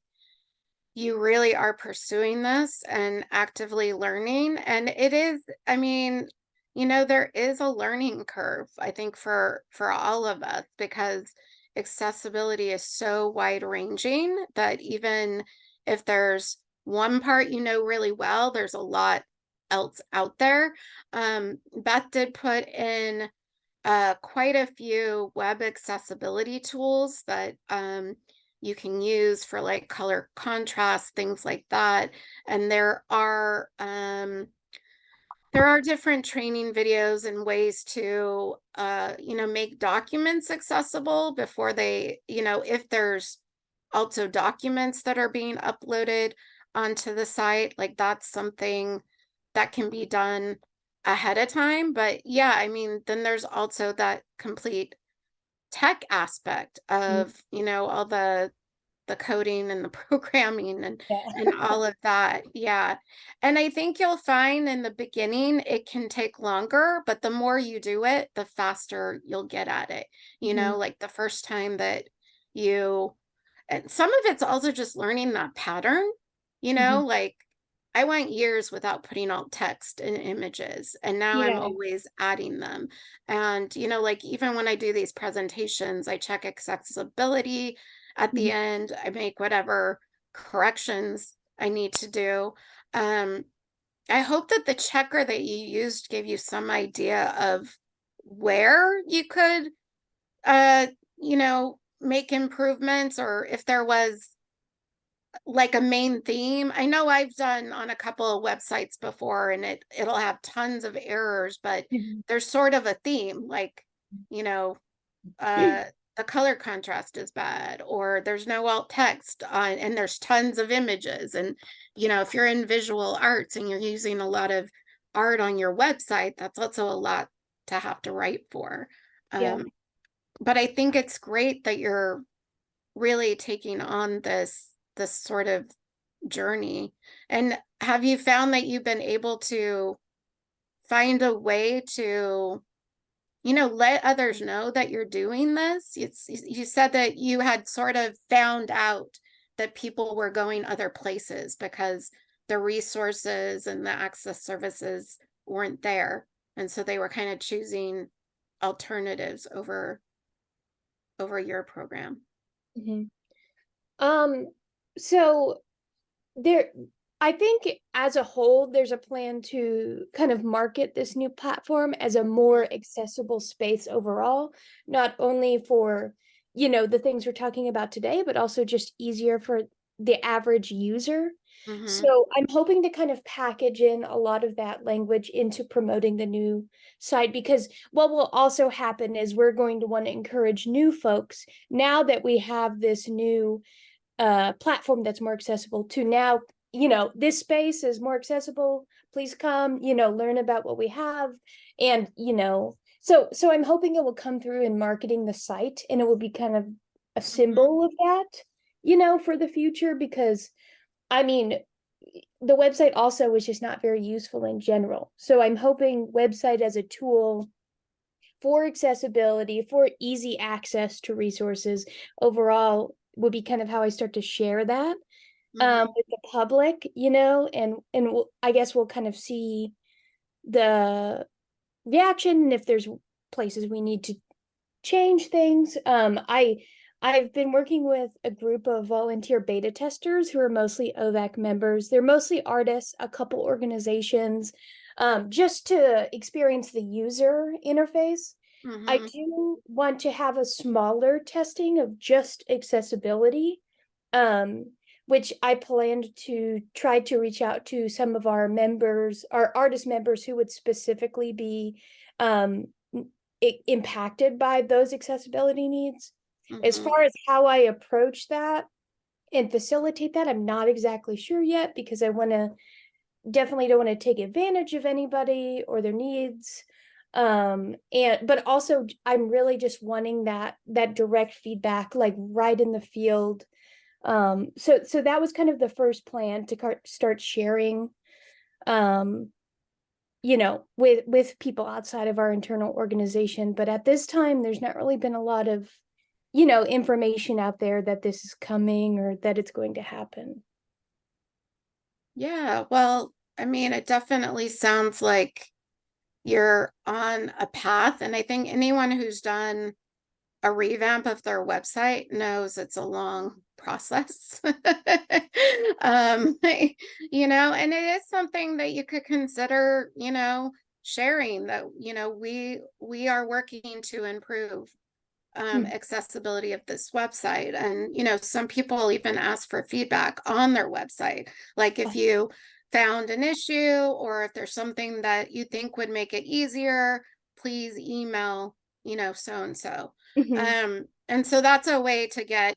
you really are pursuing this and actively learning. And it is, I mean, you know, there is a learning curve, I think, for all of us, because accessibility is so wide ranging that even if there's one part you know really well, there's a lot else out there. Beth did put in quite a few web accessibility tools that you can use for like color contrast, things like that. And there are different training videos and ways to you know, make documents accessible before they, you know, if there's also documents that are being uploaded onto the site, like that's something that can be done ahead of time. But yeah, I mean, then there's also that complete tech aspect of, you know, all the coding and the programming and all of that. Yeah. And I think you'll find in the beginning it can take longer, but the more you do it, the faster you'll get at it. You know, like the first time that you, and some of it's also just learning that pattern, you know, like I went years without putting alt text and images, and now I'm Yeah. always adding them. And, you know, like even when I do these presentations, I check accessibility at the end. I make whatever corrections I need to do. I hope that the checker that you used gave you some idea of where you could, uh, you know, make improvements, or if there was like a main theme. I know I've done on a couple of websites before, and it'll have tons of errors, but there's sort of a theme, like, you know, the color contrast is bad, or there's no alt text on, and there's tons of images. And, you know, if you're in visual arts and you're using a lot of art on your website, that's also a lot to have to write for. Yeah. But I think it's great that you're really taking on this sort of journey. And have you found that you've been able to find a way to, you know, let others know that you're doing this? You said that you had sort of found out that people were going other places because the resources and the access services weren't there. And so they were kind of choosing alternatives over your program. So there, I think as a whole, there's a plan to kind of market this new platform as a more accessible space overall, not only for, you know, the things we're talking about today, but also just easier for the average user. So I'm hoping to kind of package in a lot of that language into promoting the new site, because what will also happen is we're going to want to encourage new folks, now that we have this new platform that's more accessible, to now, you know, this space is more accessible, please come, you know, learn about what we have. And, you know, so I'm hoping it will come through in marketing the site, and it will be kind of a symbol of that, you know, for the future. Because I mean, the website also was just not very useful in general. So I'm hoping website as a tool for accessibility, for easy access to resources overall, would be kind of how I start to share that with the public, you know. And I guess we'll kind of see the reaction, and if there's places we need to change things. I've been working with a group of volunteer beta testers who are mostly OVAC members. They're mostly artists, a couple organizations, just to experience the user interface. I do want to have a smaller testing of just accessibility, which I planned to try to reach out to some of our members, our artist members, who would specifically be impacted by those accessibility needs. As far as how I approach that and facilitate that, I'm not exactly sure yet, because I definitely don't want to take advantage of anybody or their needs. But also I'm really just wanting that direct feedback, like right in the field, So that was kind of the first plan to start sharing, with people outside of our internal organization. But at this time, there's not really been a lot of, information out there that this is coming or that it's going to happen. Yeah, well, I mean, it definitely sounds like you're on a path. And I think anyone who's done a revamp of their website knows it's a long process. And it is something that you could consider, sharing that, we are working to improve accessibility of this website. And, some people even ask for feedback on their website. Like if you found an issue or if there's something that you think would make it easier, please email, so-and-so. And so that's a way to get,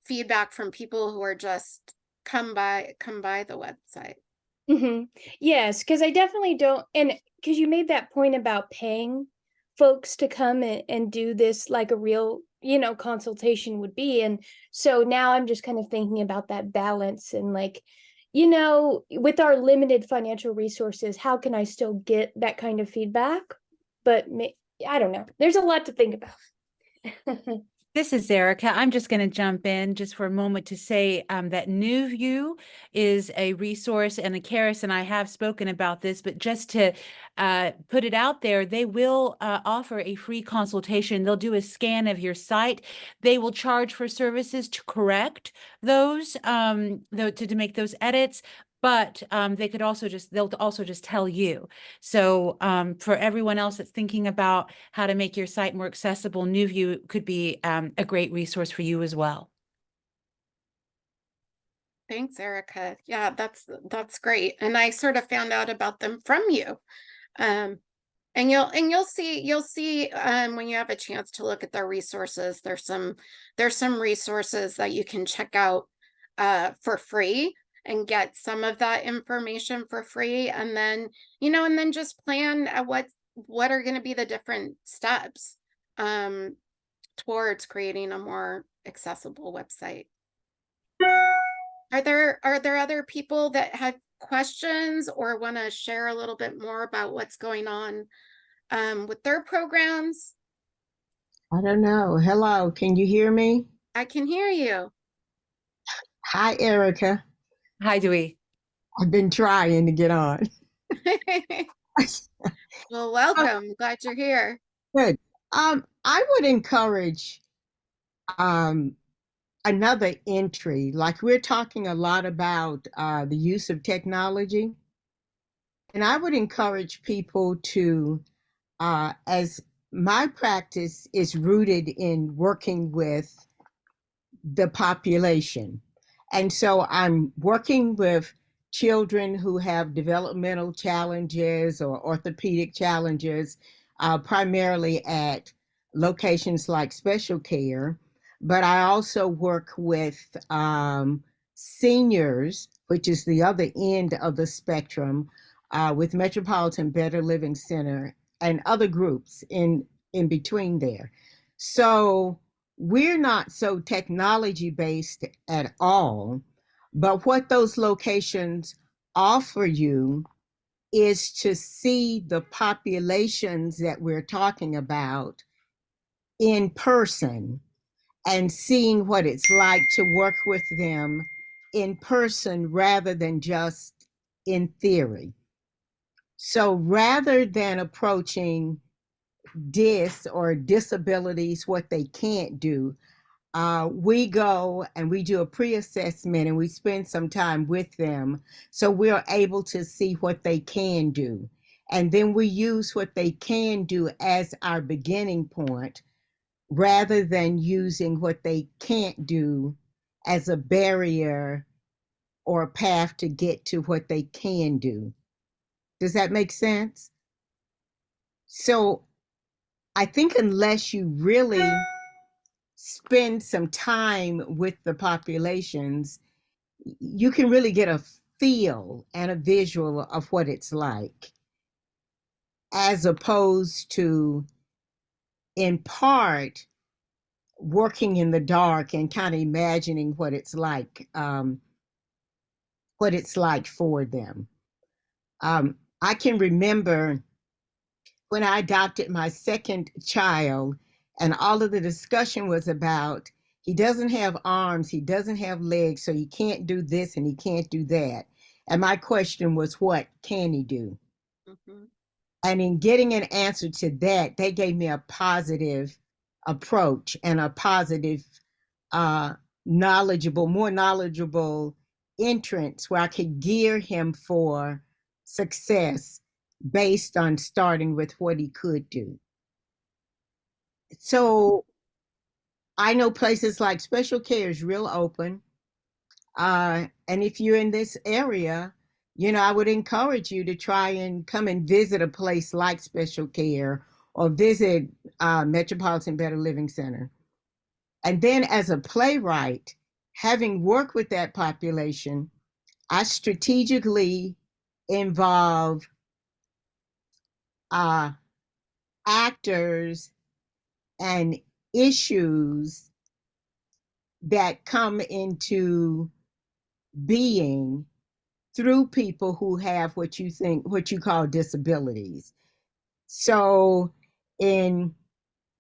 feedback from people who are just come by the website. Yes, because I definitely don't, and because you made that point about paying folks to come and do this like a real, consultation would be. And so now I'm just kind of thinking about that balance and like, with our limited financial resources, how can I still get that kind of feedback? But I don't know. There's a lot to think about. This is Erica. I'm just going to jump in just for a moment to say that New View is a resource, and Karis and I have spoken about this, but just to put it out there, they will offer a free consultation. They'll do a scan of your site. They will charge for services to correct those, to make those edits. But they'll also just tell you. So for everyone else that's thinking about how to make your site more accessible, NewView could be a great resource for you as well. Thanks, Erica. Yeah, that's great. And I sort of found out about them from you. And you'll see when you have a chance to look at their resources, there's some resources that you can check out for free and get some of that information for free. And then, and then just plan what are going to be the different steps towards creating a more accessible website. Are there other people that have questions or want to share a little bit more about what's going on with their programs? I don't know. Hello, can you hear me? I can hear you. Hi, Erica. Hi, Dewey. I've been trying to get on. Well, welcome. Glad you're here. Good. I would encourage another entry. Like we're talking a lot about the use of technology, and I would encourage people to, as my practice is rooted in working with the population. And so I'm working with children who have developmental challenges or orthopedic challenges, primarily at locations like special care. But I also work with seniors, which is the other end of the spectrum, with Metropolitan Better Living Center and other groups in between there. So we're not so technology based at all, but what those locations offer you is to see the populations that we're talking about in person and seeing what it's like to work with them in person rather than just in theory. So rather than approaching disabilities, what they can't do, we go and we do a pre-assessment and we spend some time with them so we're able to see what they can do. And then we use what they can do as our beginning point rather than using what they can't do as a barrier or a path to get to what they can do. Does that make sense? So I think unless you really spend some time with the populations, you can really get a feel and a visual of what it's like, as opposed to, in part, working in the dark and kind of imagining what it's like for them. I can remember when I adopted my second child, and all of the discussion was about he doesn't have arms, he doesn't have legs, so he can't do this and he can't do that. And my question was, what can he do? Mhm. And in getting an answer to that, they gave me a positive approach and a positive, more knowledgeable entrance where I could gear him for success based on starting with what he could do. So I know places like special care is real open. And if you're in this area, I would encourage you to try and come and visit a place like special care or visit Metropolitan Better Living Center. And then as a playwright, having worked with that population, I strategically involve uh, actors and issues that come into being through people who have what you call disabilities. So in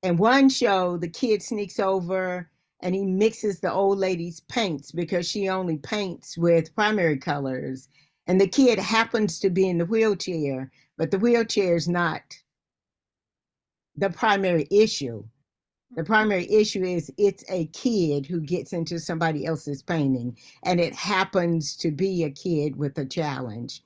one show, the kid sneaks over and he mixes the old lady's paints because she only paints with primary colors. And the kid happens to be in the wheelchair, but the wheelchair is not the primary issue. The primary issue is it's a kid who gets into somebody else's painting, and it happens to be a kid with a challenge.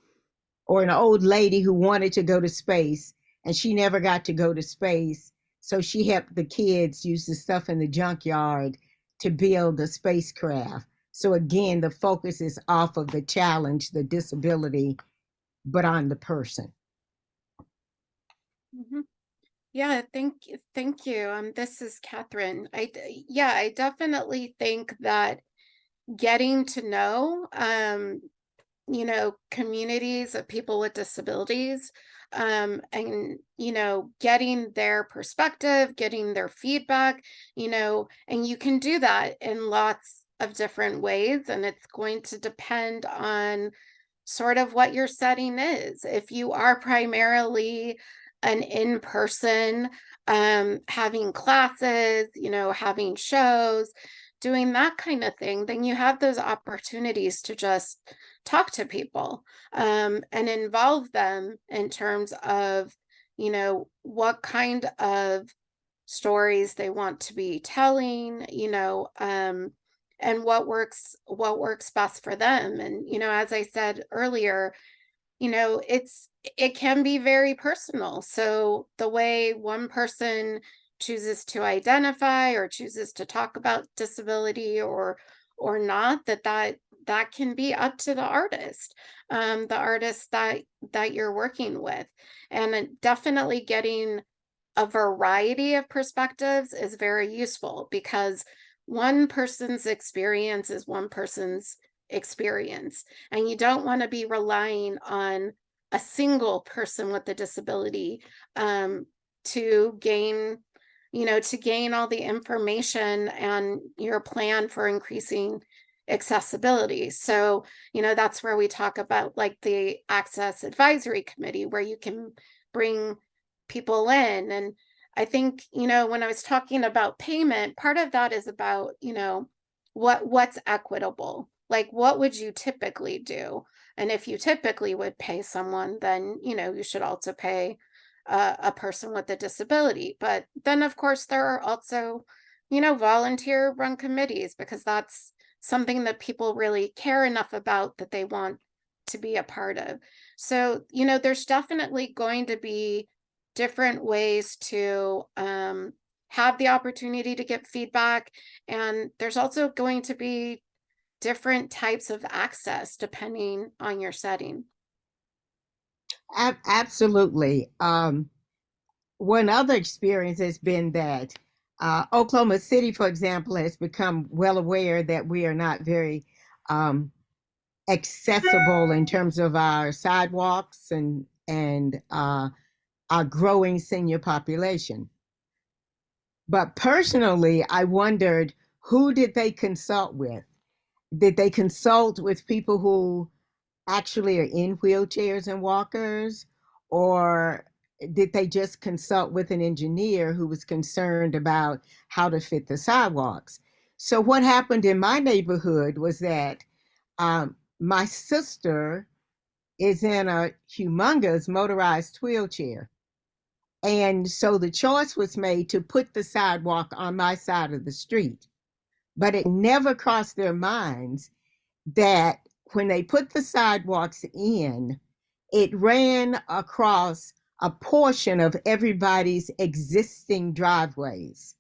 Or an old lady who wanted to go to space and she never got to go to space. So she helped the kids use the stuff in the junkyard to build a spacecraft. So again, the focus is off of the challenge, the disability, but on the person. Mhm. Yeah, thank you. This is Katharine. I definitely think that getting to know, communities of people with disabilities, and getting their perspective, getting their feedback, and you can do that in lots of different ways, and it's going to depend on sort of what your setting is. If you are primarily an in-person, having classes, having shows, doing that kind of thing, then you have those opportunities to just talk to people, and involve them in terms of, what kind of stories they want to be telling, and what works best for them. And, as I said earlier, it can be very personal. So the way one person chooses to identify or chooses to talk about disability or not, that can be up to the artist that you're working with. And definitely getting a variety of perspectives is very useful, because one person's experience is one person's experience, and you don't want to be relying on a single person with a disability, to gain all the information and your plan for increasing accessibility. So, that's where we talk about like the Access Advisory Committee, where you can bring people in. And I think, when I was talking about payment, part of that is about, what's equitable. Like, what would you typically do? And if you typically would pay someone, then, you should also pay a person with a disability. But then, of course, there are also, volunteer run committees, because that's something that people really care enough about that they want to be a part of. So, there's definitely going to be different ways to have the opportunity to get feedback. And there's also going to be different types of access depending on your setting. Absolutely. One other experience has been that Oklahoma City, for example, has become well aware that we are not very accessible in terms of our sidewalks and our growing senior population. But personally, I wondered, who did they consult with? Did they consult with people who actually are in wheelchairs and walkers? Or did they just consult with an engineer who was concerned about how to fit the sidewalks? So, what happened in my neighborhood was that my sister is in a humongous motorized wheelchair. And so the choice was made to put the sidewalk on my side of the street. But it never crossed their minds that when they put the sidewalks in, it ran across a portion of everybody's existing driveways.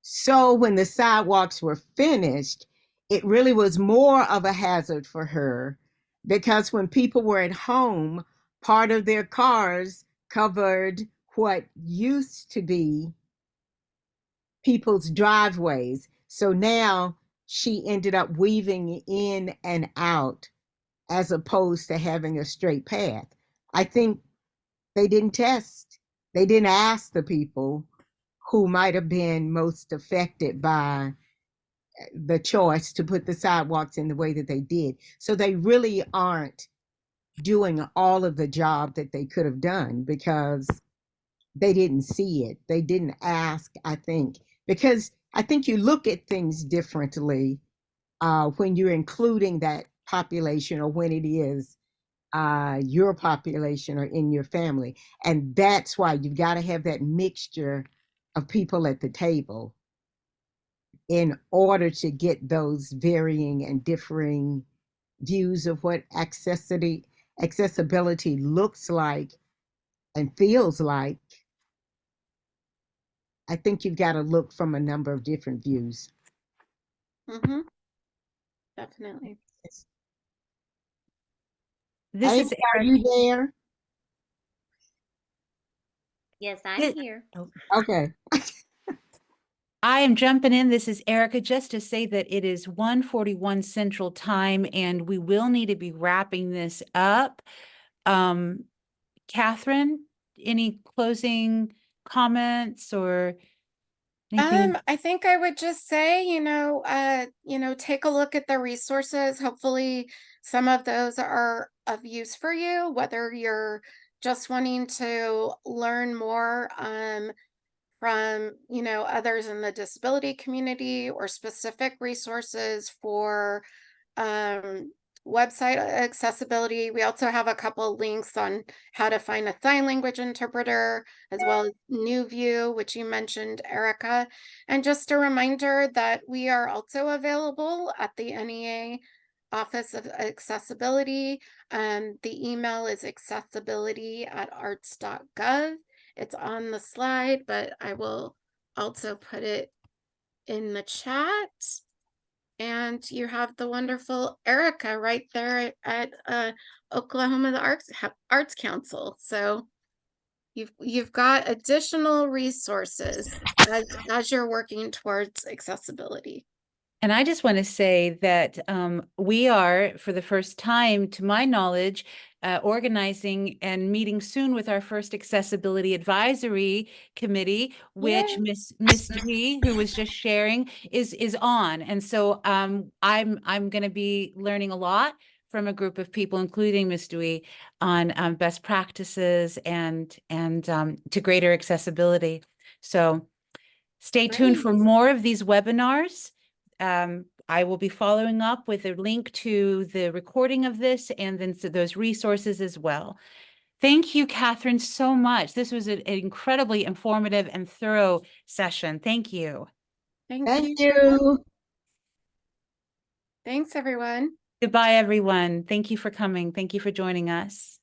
So when the sidewalks were finished, it really was more of a hazard for her because when people were at home, part of their cars covered what used to be people's driveways. So now she ended up weaving in and out as opposed to having a straight path. I think they didn't test, they didn't ask the people who might have been most affected by the choice to put the sidewalks in the way that they did. So they really aren't doing all of the job that they could have done because they didn't see it. They didn't ask, I think, because I think you look at things differently when you're including that population or when it is your population or in your family. And that's why you've got to have that mixture of people at the table in order to get those varying and differing views of what accessibility looks like and feels like. I think you've got to look from a number of different views. Mm-hmm. Definitely. This is Amy, are you there? Yes, I'm Thi- here. Okay. I am jumping in. This is Erica, just to say that it is 1:41 Central Time, and we will need to be wrapping this up. Katharine, any closing comments or anything? I think I would just say, take a look at the resources. Hopefully, some of those are of use for you, whether you're just wanting to learn more from, others in the disability community or specific resources for um, website accessibility. We also have a couple links on how to find a sign language interpreter, as well as New View, which you mentioned, Erica. And just a reminder that we are also available at the NEA Office of Accessibility. The email is accessibility@arts.gov. It's on the slide, but I will also put it in the chat. And you have the wonderful Erica right there at Oklahoma the Arts Council. So you've got additional resources as you're working towards accessibility. And I just want to say that we are, for the first time, to my knowledge, organizing and meeting soon with our first accessibility advisory committee, which Yay. Miss Dewey, who was just sharing, is on. And so I'm going to be learning a lot from a group of people, including Miss Dewey, on best practices and to greater accessibility. So stay tuned for Great. more of these webinars. I will be following up with a link to the recording of this and then to those resources as well. Thank you, Katharine, so much. This was an incredibly informative and thorough session. Thank you. Thank you. Thanks, everyone. Goodbye, everyone. Thank you for coming. Thank you for joining us.